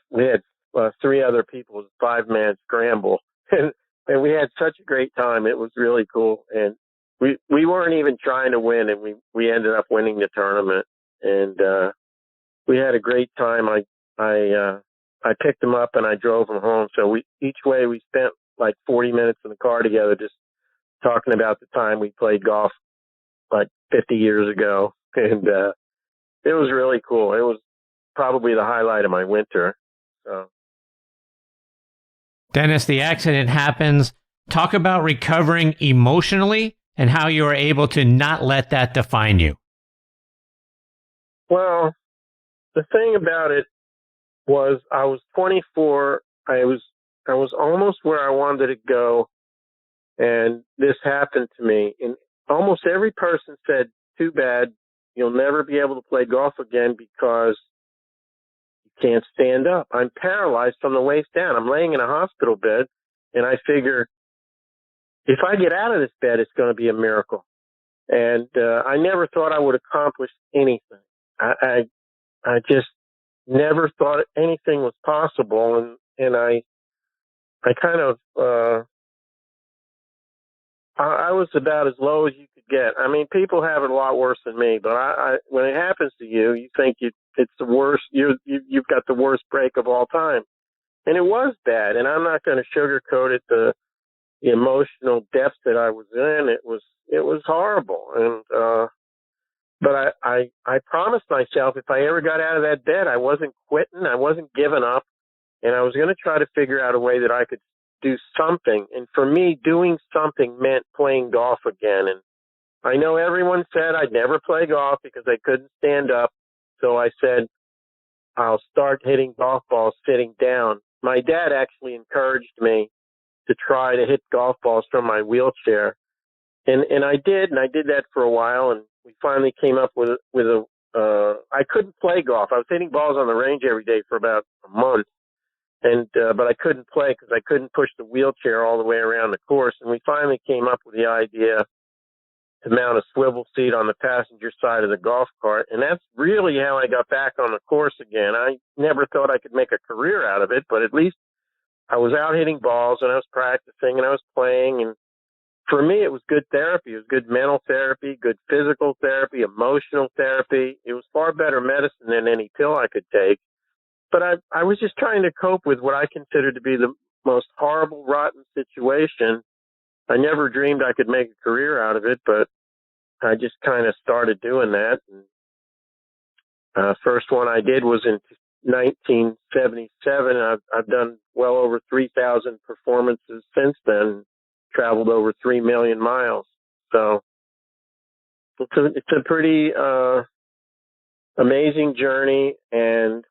3 other people. It was a 5-man scramble, and we had such a great time. It was really cool, and we weren't even trying to win, and we ended up winning the tournament, and we had a great time. I picked him up and I drove him home. So each way we spent like 40 minutes in the car together, just talking about the time we played golf like 50 years ago. And it was really cool. It was probably the highlight of my winter. So. Dennis, the accident happens. Talk about recovering emotionally and how you were able to not let that define you. Well, the thing about it was I was 24. I was almost where I wanted to go, and this happened to me. And almost every person said, too bad, you'll never be able to play golf again because you can't stand up. I'm paralyzed from the waist down. I'm laying in a hospital bed, and I figure if I get out of this bed, it's going to be a miracle. And I never thought I would accomplish anything. I just never thought anything was possible, and I kind of I was about as low as you could get. I mean, people have it a lot worse than me, but I when it happens to you, you think it's the worst. You've got the worst break of all time, and it was bad. And I'm not going to sugarcoat it. The emotional depths that I was in, it was horrible. And but I promised myself if I ever got out of that bed, I wasn't quitting, I wasn't giving up, and I was going to try to figure out a way that I could do something. And for me, doing something meant playing golf again. And I know everyone said I'd never play golf because I couldn't stand up. So I said, I'll start hitting golf balls sitting down. My dad actually encouraged me to try to hit golf balls from my wheelchair. And I did that for a while, and we finally came up with I couldn't play golf. I was hitting balls on the range every day for about a month. And but I couldn't play because I couldn't push the wheelchair all the way around the course. And we finally came up with the idea to mount a swivel seat on the passenger side of the golf cart. And that's really how I got back on the course again. I never thought I could make a career out of it, but at least I was out hitting balls and I was practicing and I was playing. And for me, it was good therapy. It was good mental therapy, good physical therapy, emotional therapy. It was far better medicine than any pill I could take. but I was just trying to cope with what I considered to be the most horrible, rotten situation. I never dreamed I could make a career out of it, but I just kind of started doing that. And, first one I did was in 1977. I've done well over 3,000 performances since then, traveled over 3 million miles. So it's a pretty amazing journey, and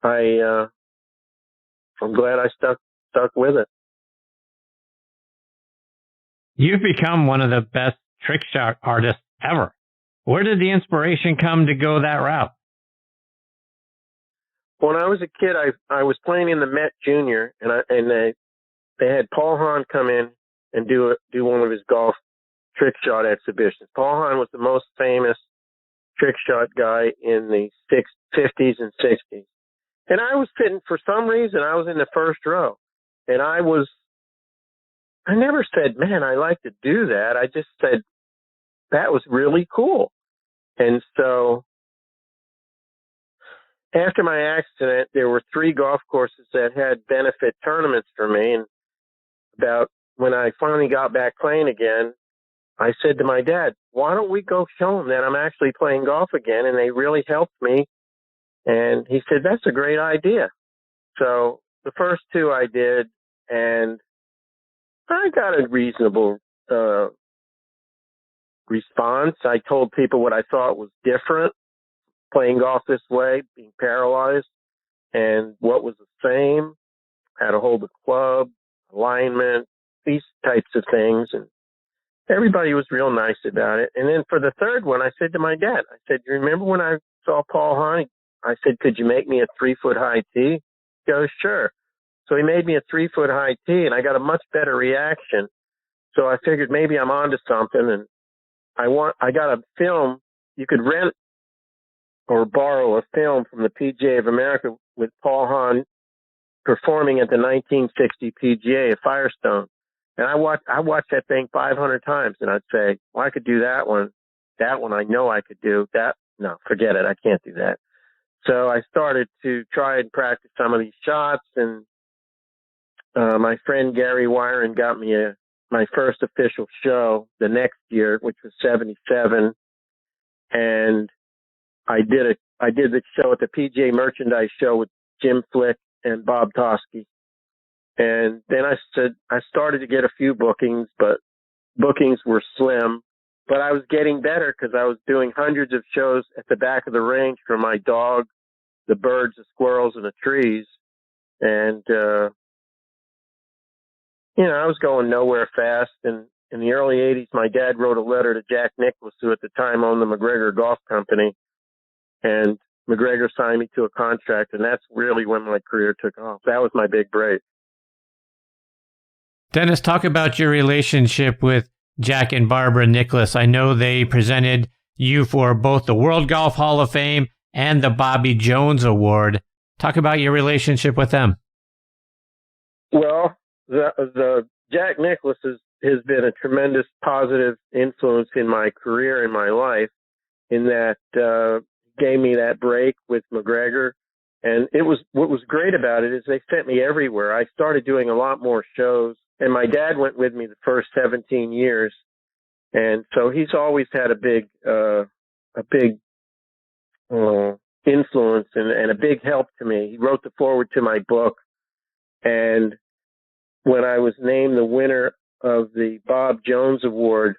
I'm glad I stuck with it. You've become one of the best trick shot artists ever. Where did the inspiration come to go that route? When I was a kid, I was playing in the Met Junior, and they had Paul Hahn come in and do one of his golf trick shot exhibitions. Paul Hahn was the most famous trick shot guy in the 50s and 60s. And I was sitting, for some reason, I was in the first row. And I never said, man, I like to do that. I just said, that was really cool. And so after my accident, there were 3 golf courses that had benefit tournaments for me. And about when I finally got back playing again, I said to my dad, why don't we go show them that I'm actually playing golf again? And they really helped me. And he said, that's a great idea. So the first 2 I did, and I got a reasonable response. I told people what I thought was different, playing golf this way, being paralyzed, and what was the same, how to hold the club, alignment, these types of things. And everybody was real nice about it. And then for the third one, I said to my dad, I said, you remember when I saw Paul Hahn? I said, could you make me a 3-foot high tee? He goes, sure. So he made me a 3-foot high tee, and I got a much better reaction. So I figured maybe I'm onto something, and I got a film. You could rent or borrow a film from the PGA of America with Paul Hahn performing at the 1960 PGA at Firestone. And I watched that thing 500 times, and I'd say, well, I could do that one. That one I know I could do. That, no, forget it. I can't do that. So I started to try and practice some of these shots, and my friend Gary Wyron got me my first official show the next year, which was 77. And I did the show at the PGA Merchandise Show with Jim Flick and Bob Toski. And then I started to get a few bookings, but bookings were slim. But I was getting better because I was doing hundreds of shows at the back of the range for my dog, the birds, the squirrels, and the trees. And, I was going nowhere fast. And in the early 80s, my dad wrote a letter to Jack Nicklaus, who at the time owned the McGregor Golf Company. And McGregor signed me to a contract, and that's really when my career took off. That was my big break. Dennis, talk about your relationship with Jack and Barbara Nicklaus. I know they presented you for both the World Golf Hall of Fame and the Bobby Jones Award. Talk about your relationship with them. Well, the Jack Nicklaus has been a tremendous positive influence in my career, in my life, in that gave me that break with McGregor. And what was great about it is they sent me everywhere. I started doing a lot more shows, and my dad went with me the first 17 years. And so he's always had a big influence and a big help to me. He wrote the foreword to my book. And when I was named the winner of the Bob Jones Award,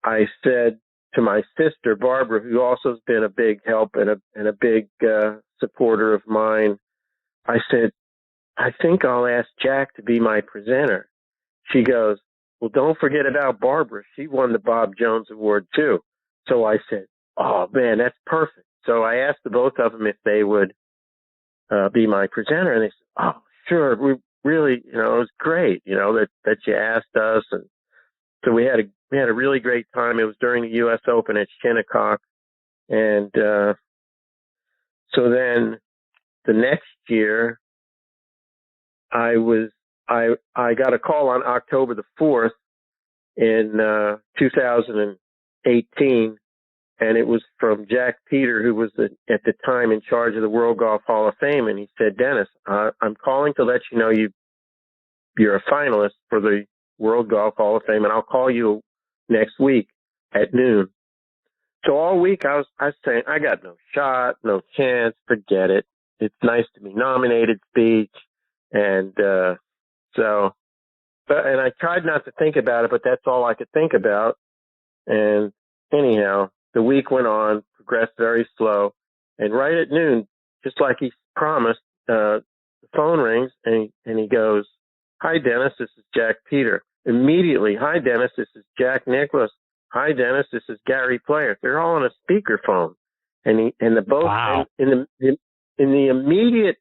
I said to my sister, Barbara, who also has been a big help and a big supporter of mine, I said, I think I'll ask Jack to be my presenter. She goes, well, don't forget about Barbara. She won the Bob Jones Award too. So I said, oh man, that's perfect. So I asked the both of them if they would be my presenter, and they said, oh, sure. We really, it was great, that you asked us. And so we had a really great time. It was during the US Open at Shinnecock. And so then the next year I got a call on October the 4th in 2018, and it was from Jack Peter, who was at the time in charge of the World Golf Hall of Fame. And he said, Dennis, I'm calling to let you know you're a finalist for the World Golf Hall of Fame, and I'll call you next week at noon. So all week I was saying, I got no shot, no chance, forget it. It's nice to be nominated speech. And and I tried not to think about it, but that's all I could think about. And anyhow, the week went on, progressed very slow. And right at noon, just like he promised, the phone rings and he goes, hi, Dennis, this is Jack Peter. Immediately, hi, Dennis, this is Jack Nicklaus. Hi, Dennis, this is Gary Player. They're all on a speakerphone. And the both, Wow. in the immediate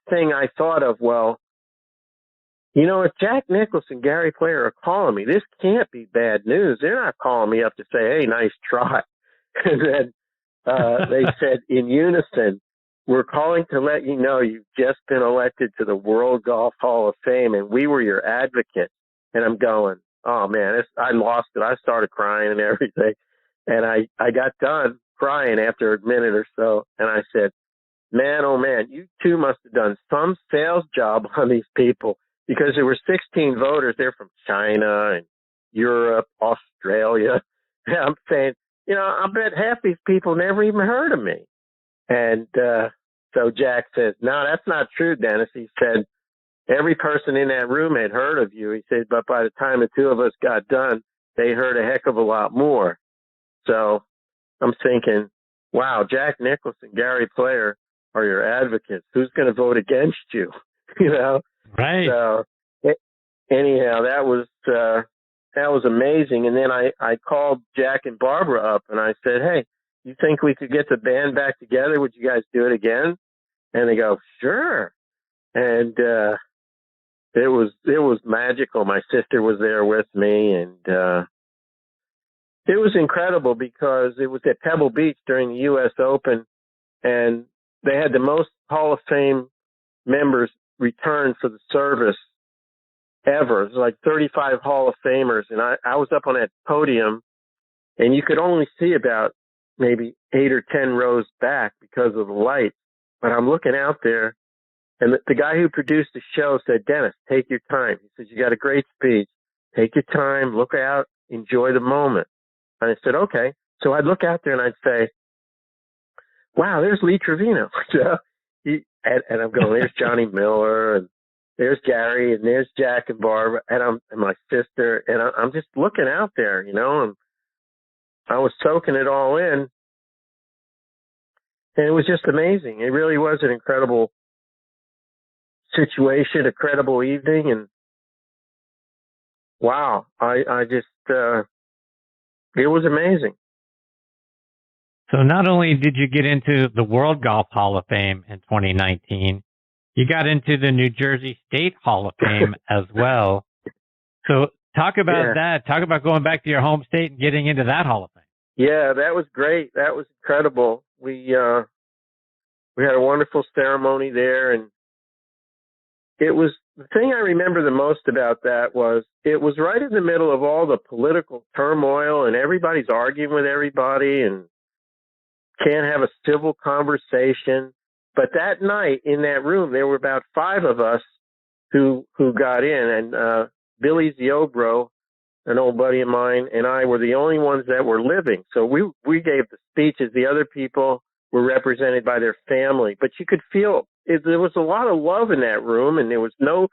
thing I thought of, well, you know, if Jack Nicklaus and Gary Player are calling me, this can't be bad news. They're not calling me up to say, hey, nice try. And then they said in unison, we're calling to let you know you've just been elected to the World Golf Hall of Fame, and we were your advocate. And I'm going, oh, man, I lost it. I started crying and everything. And I got done crying after a minute or so. And I said, man, oh, man, you two must have done some sales job on these people, because there were 16 voters. They're from China and Europe, Australia. And I'm saying, you know, I bet half these people never even heard of me. And so Jack says, no, that's not true, Dennis. He said, every person in that room had heard of you. He said, but by the time the two of us got done, they heard a heck of a lot more. So I'm thinking, wow, Jack Nicklaus and Gary Player are your advocates. Who's going to vote against you? You know? Right. So anyhow, that was amazing. And then I called Jack and Barbara up and I said, hey, you think we could get the band back together? Would you guys do it again? And they go, sure. And it was magical. My sister was there with me, and it was incredible because it was at Pebble Beach during the US Open, and they had the most Hall of Fame members return for the service ever. It was like 35 Hall of Famers, and I was up on that podium, and you could only see about maybe 8 or 10 rows back because of the light. But I'm looking out there, and the guy who produced the show said, Dennis, take your time. He says, you got a great speech. Take your time, look out, enjoy the moment. And I said, okay. So I'd look out there and I'd say, wow, there's Lee Trevino. And I'm going, there's Johnny Miller, and there's Gary, and there's Jack and Barbara, and my sister, and I'm just looking out there, you know, and I was soaking it all in, and it was just amazing. It really was an incredible situation, a credible evening, and wow, I just, it was amazing. So not only did you get into the World Golf Hall of Fame in 2019, you got into the New Jersey State Hall of Fame as well. So talk about that. Talk about going back to your home state and getting into that Hall of Fame. Yeah, that was great. That was incredible. We had a wonderful ceremony there, and it was the thing I remember the most about that was it was right in the middle of all the political turmoil, and everybody's arguing with everybody and can't have a civil conversation. But that night in that room, there were about 5 of us who got in, and Billy Ziobro, an old buddy of mine, and I were the only ones that were living. So we gave the speeches. The other people were represented by their family. But you could feel there was a lot of love in that room, and there was no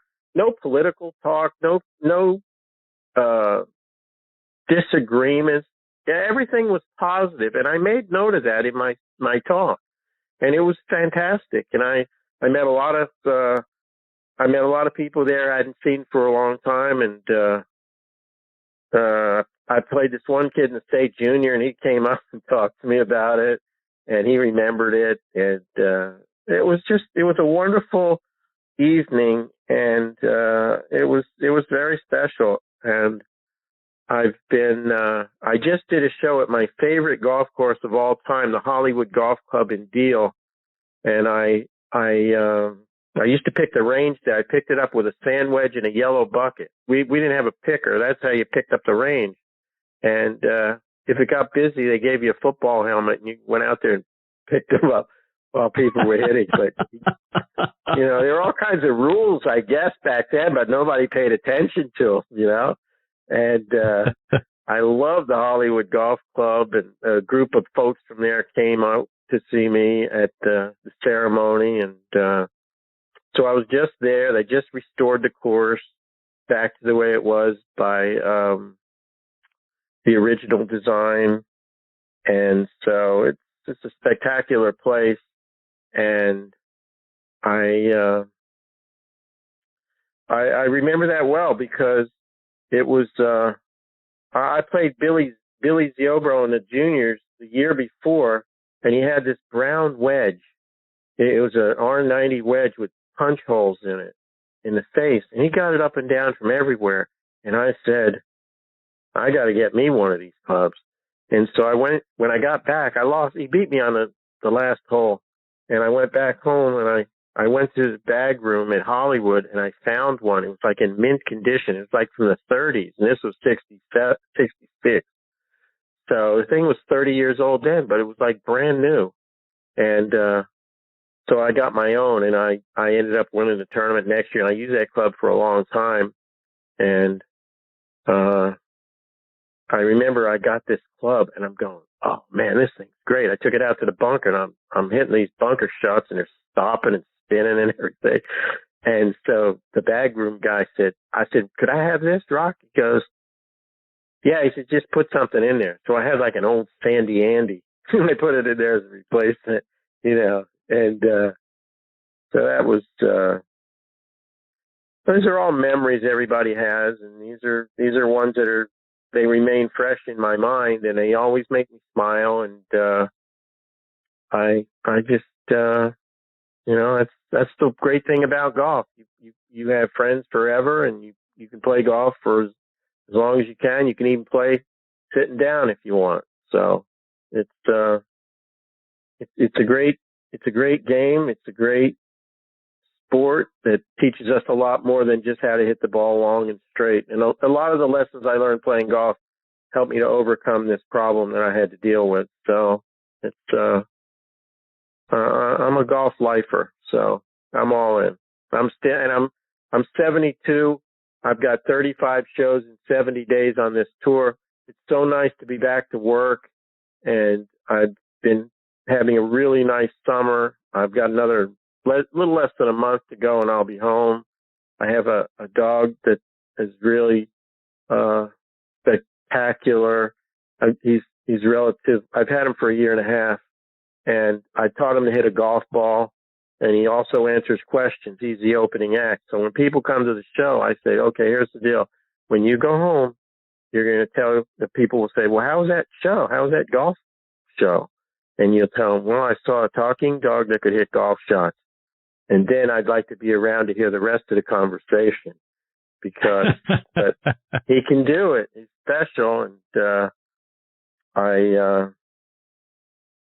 political talk, no disagreements. Everything was positive, and I made note of that in my talk, and it was fantastic. And I met a lot of people there I hadn't seen for a long time, and I played this one kid in the state junior, and he came up and talked to me about it, and he remembered it, and it was a wonderful evening, and it was very special. And I just did a show at my favorite golf course of all time, the Hollywood Golf Club in Deal. And I used to pick the range there. I picked it up with a sand wedge and a yellow bucket. We didn't have a picker. That's how you picked up the range. And if it got busy, they gave you a football helmet and you went out there and picked them up while people were hitting. But, there were all kinds of rules, I guess, back then, but nobody paid attention to them, And I love the Hollywood Golf Club, and a group of folks from there came out to see me at the ceremony. And so I was just there. They just restored the course back to the way it was by the original design. And so it's just a spectacular place. And I remember that well because it was I played Billy Ziobro in the juniors the year before, and he had this brown wedge. It was an R90 wedge with punch holes in it in the face, and he got it up and down from everywhere. And I said, I got to get me one of these clubs. And so when I got back, I lost. He beat me on the last hole, and I went back home and I went to the bag room at Hollywood and I found one. It was like in mint condition. It was like from the 30s, and this was 66. So the thing was 30 years old then, but it was like brand new. And so I got my own, and I ended up winning the tournament next year. And I used that club for a long time. And I remember I got this club, and I'm going, oh man, this thing's great. I took it out to the bunker, and I'm hitting these bunker shots, and they're stopping and spinning and everything. And so the bag room guy I said, could I have this, Rock? He goes, yeah. He said, just put something in there. So I had like an old Sandy Andy. I put it in there as a replacement, and so that was, those are all memories everybody has. And these are ones that they remain fresh in my mind, and they always make me smile. And I just, that's the great thing about golf. You have friends forever, and you can play golf for as long as you can. You can even play sitting down if you want. So it's a great game. It's a great sport that teaches us a lot more than just how to hit the ball long and straight. And a lot of the lessons I learned playing golf helped me to overcome this problem that I had to deal with. So it's I'm a golf lifer, so I'm all in. I'm 72. I've got 35 shows in 70 days on this tour. It's so nice to be back to work, and I've been having a really nice summer. I've got another little less than a month to go, and I'll be home. I have a dog that is really spectacular. He's relative. I've had him for a year and a half, and I taught him to hit a golf ball, and he also answers questions. He's the opening act. So when people come to the show, I say, okay, here's the deal. When you go home, you're going to tell the people will say, well, how was that show? How was that golf show? And you'll tell them, well, I saw a talking dog that could hit golf shots. And then I'd like to be around to hear the rest of the conversation because he can do it. He's special. And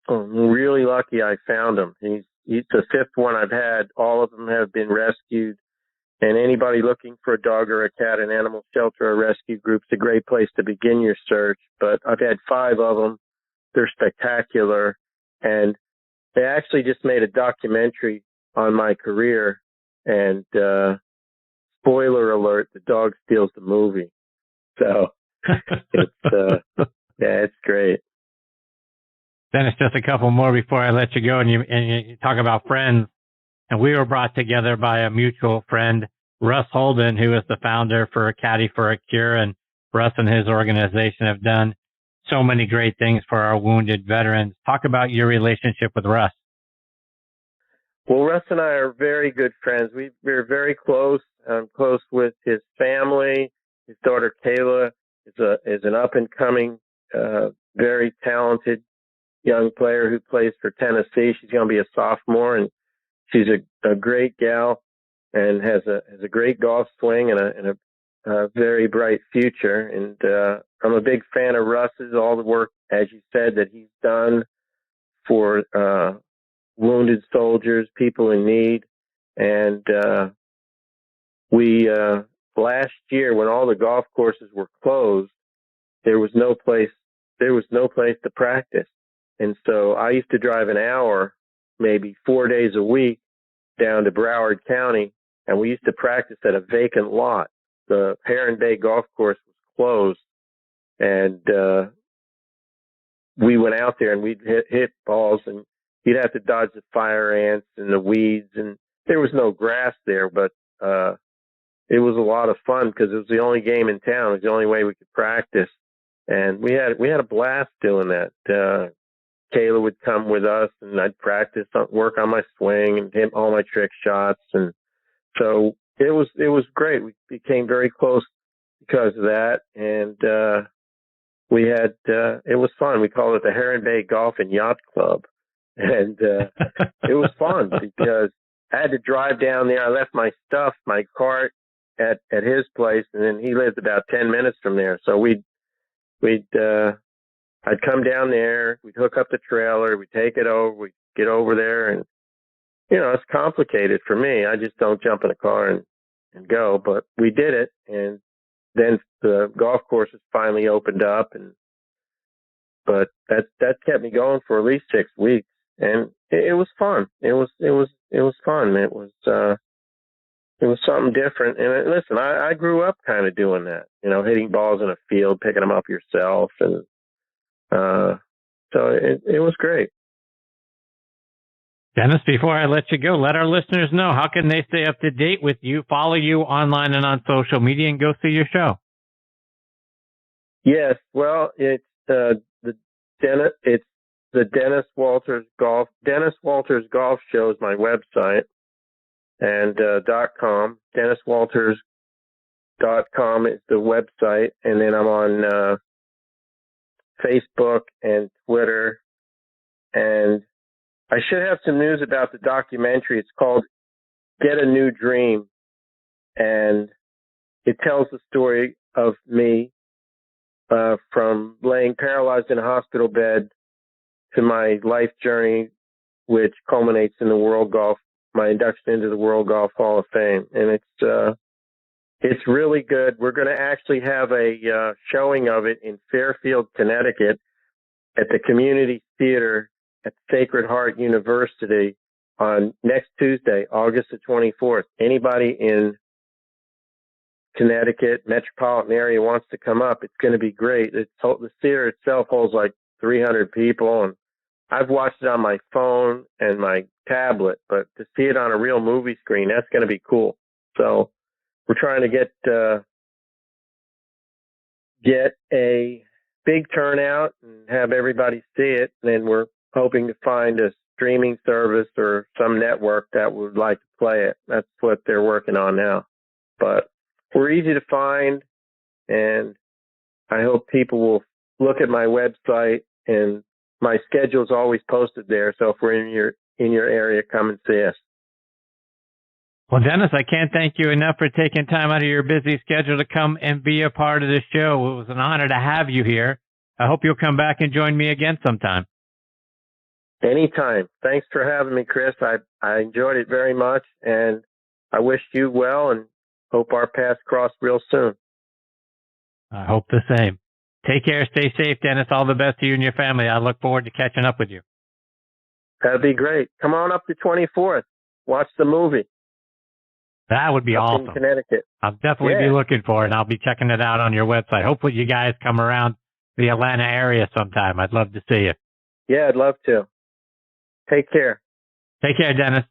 I'm really lucky I found him. He's the fifth one I've had. All of them have been rescued. And anybody looking for a dog or a cat in animal shelter or rescue group, it's a great place to begin your search. But I've had 5 of them. They're spectacular. And they actually just made a documentary on my career. And spoiler alert, the dog steals the movie. So it's great. Dennis, just a couple more before I let you go. And you talk about friends. And we were brought together by a mutual friend, Russ Holden, who is the founder for Caddie for a Cure. And Russ and his organization have done so many great things for our wounded veterans. Talk about your relationship with Russ. Well, Russ and I are very good friends. We're very close. I'm close with his family. His daughter, Kayla, is an up-and-coming, very talented young player who plays for Tennessee. She's going to be a sophomore, and she's a great gal and has a great golf swing and a very bright future. And I'm a big fan of Russ's, all the work, as you said, that he's done for wounded soldiers, people in need. And we last year, when all the golf courses were closed, there was no place there was no place to practice. And so I used to drive an hour, maybe 4 days a week, down to Broward County, and we used to practice at a vacant lot. The Heron Bay Golf Course was closed, and we went out there and we'd hit balls, and you'd have to dodge the fire ants and the weeds, and there was no grass there, but it was a lot of fun because it was the only game in town. It was the only way we could practice, and we had a blast doing that. Kayla would come with us, and I'd practice, work on my swing and hit all my trick shots, and so it was great. We became very close because of that, and we had it was fun. We called it the Heron Bay Golf and Yacht Club, and it was fun because I had to drive down there. I left my stuff, my cart, at his place, and then he lived about 10 minutes from there. So I'd come down there, we'd hook up the trailer, we'd take it over, we'd get over there, and, it's complicated for me. I just don't jump in a car and go, but we did it, and then the golf courses finally opened up, but that kept me going for at least 6 weeks, and it was fun. It was fun. It was something different. And listen, I grew up kind of doing that, hitting balls in a field, picking them up yourself, and so it was great. Dennis, before I let you go, let our listeners know, how can they stay up to date with you, follow you online and on social media, and go see your show? Yes, well, it's the Dennis Walters Golf Show is my website, and .com. DennisWalters.com is the website, and then I'm on Facebook and Twitter, and I should have some news about the documentary. It's called Get a New Dream, and it tells the story of me from laying paralyzed in a hospital bed to my life journey, which culminates in my induction into the World Golf Hall of Fame. And it's really good. We're going to actually have a showing of it in Fairfield, Connecticut at the Community Theater at Sacred Heart University on next Tuesday, August the 24th. Anybody in Connecticut, metropolitan area wants to come up, it's going to be great. The theater itself holds like 300 people, and I've watched it on my phone and my tablet, but to see it on a real movie screen, that's going to be cool. So we're trying to get a big turnout and have everybody see it. And then we're hoping to find a streaming service or some network that would like to play it. That's what they're working on now. But we're easy to find, and I hope people will look at my website, and my schedule is always posted there. So if we're in your area, come and see us. Well, Dennis, I can't thank you enough for taking time out of your busy schedule to come and be a part of the show. It was an honor to have you here. I hope you'll come back and join me again sometime. Anytime. Thanks for having me, Chris. I enjoyed it very much, and I wish you well and hope our paths cross real soon. I hope the same. Take care. Stay safe, Dennis. All the best to you and your family. I look forward to catching up with you. That'd be great. Come on up to 24th. Watch the movie. That would be awesome. In Connecticut. I'll definitely be looking for it, and I'll be checking it out on your website. Hopefully you guys come around the Atlanta area sometime. I'd love to see you. Yeah, I'd love to. Take care. Take care, Dennis.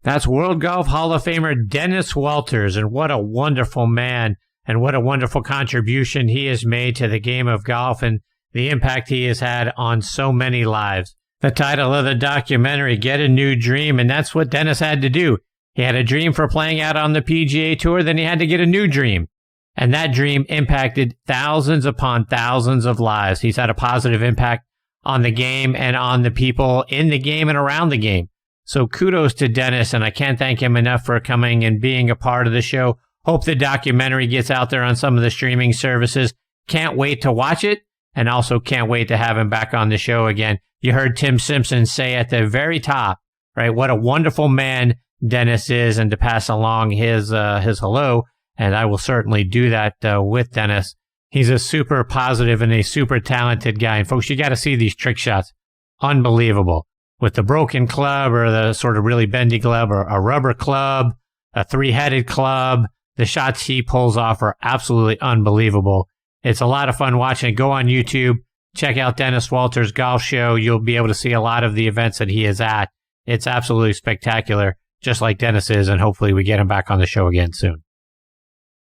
That's World Golf Hall of Famer Dennis Walters, and what a wonderful man, and what a wonderful contribution he has made to the game of golf and the impact he has had on so many lives. The title of the documentary, Get a New Dream, and that's what Dennis had to do. He had a dream for playing out on the PGA Tour, then he had to get a new dream. And that dream impacted thousands upon thousands of lives. He's had a positive impact on the game and on the people in the game and around the game. So kudos to Dennis, and I can't thank him enough for coming and being a part of the show. Hope the documentary gets out there on some of the streaming services. Can't wait to watch it, and also can't wait to have him back on the show again. You heard Tim Simpson say at the very top, right, what a wonderful man Dennis is, and to pass along his hello, and I will certainly do that with Dennis. He's a super positive and a super talented guy. And folks, you got to see these trick shots. Unbelievable. With the broken club or the sort of really bendy club or a rubber club, a three-headed club, the shots he pulls off are absolutely unbelievable. It's a lot of fun watching it. Go on YouTube, check out Dennis Walter's golf show. You'll be able to see a lot of the events that he is at. It's absolutely spectacular, just like Dennis is, and hopefully we get him back on the show again soon.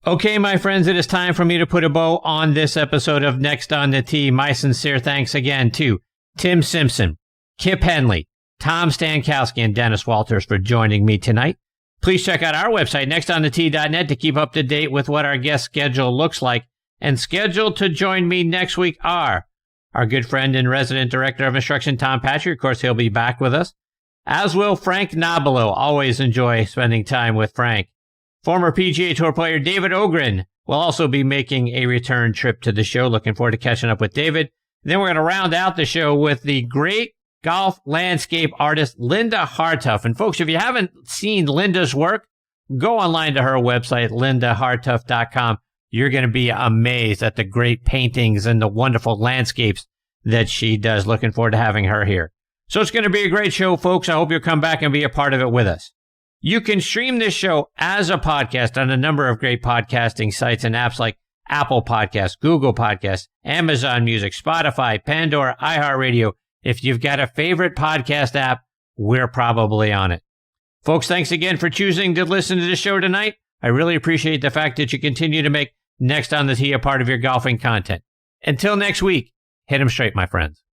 Okay, my friends, it is time for me to put a bow on this episode of Next on the Tee. My sincere thanks again to Tim Simpson, Kip Henley, Tom Stankowski, and Dennis Walters for joining me tonight. Please check out our website, nextonthetee.net, to keep up to date with what our guest schedule looks like. And scheduled to join me next week are our good friend and resident director of instruction, Tom Patrick. Of course, he'll be back with us. As will Frank Nobilo. Always enjoy spending time with Frank. Former PGA Tour player David Ogren will also be making a return trip to the show. Looking forward to catching up with David. Then we're going to round out the show with the great golf landscape artist Linda Hartough. And folks, if you haven't seen Linda's work, go online to her website, lindahartough.com. You're going to be amazed at the great paintings and the wonderful landscapes that she does. Looking forward to having her here. So it's going to be a great show, folks. I hope you'll come back and be a part of it with us. You can stream this show as a podcast on a number of great podcasting sites and apps like Apple Podcasts, Google Podcasts, Amazon Music, Spotify, Pandora, iHeartRadio. If you've got a favorite podcast app, we're probably on it. Folks, thanks again for choosing to listen to the show tonight. I really appreciate the fact that you continue to make Next on the Tee a part of your golfing content. Until next week, hit 'em straight, my friends.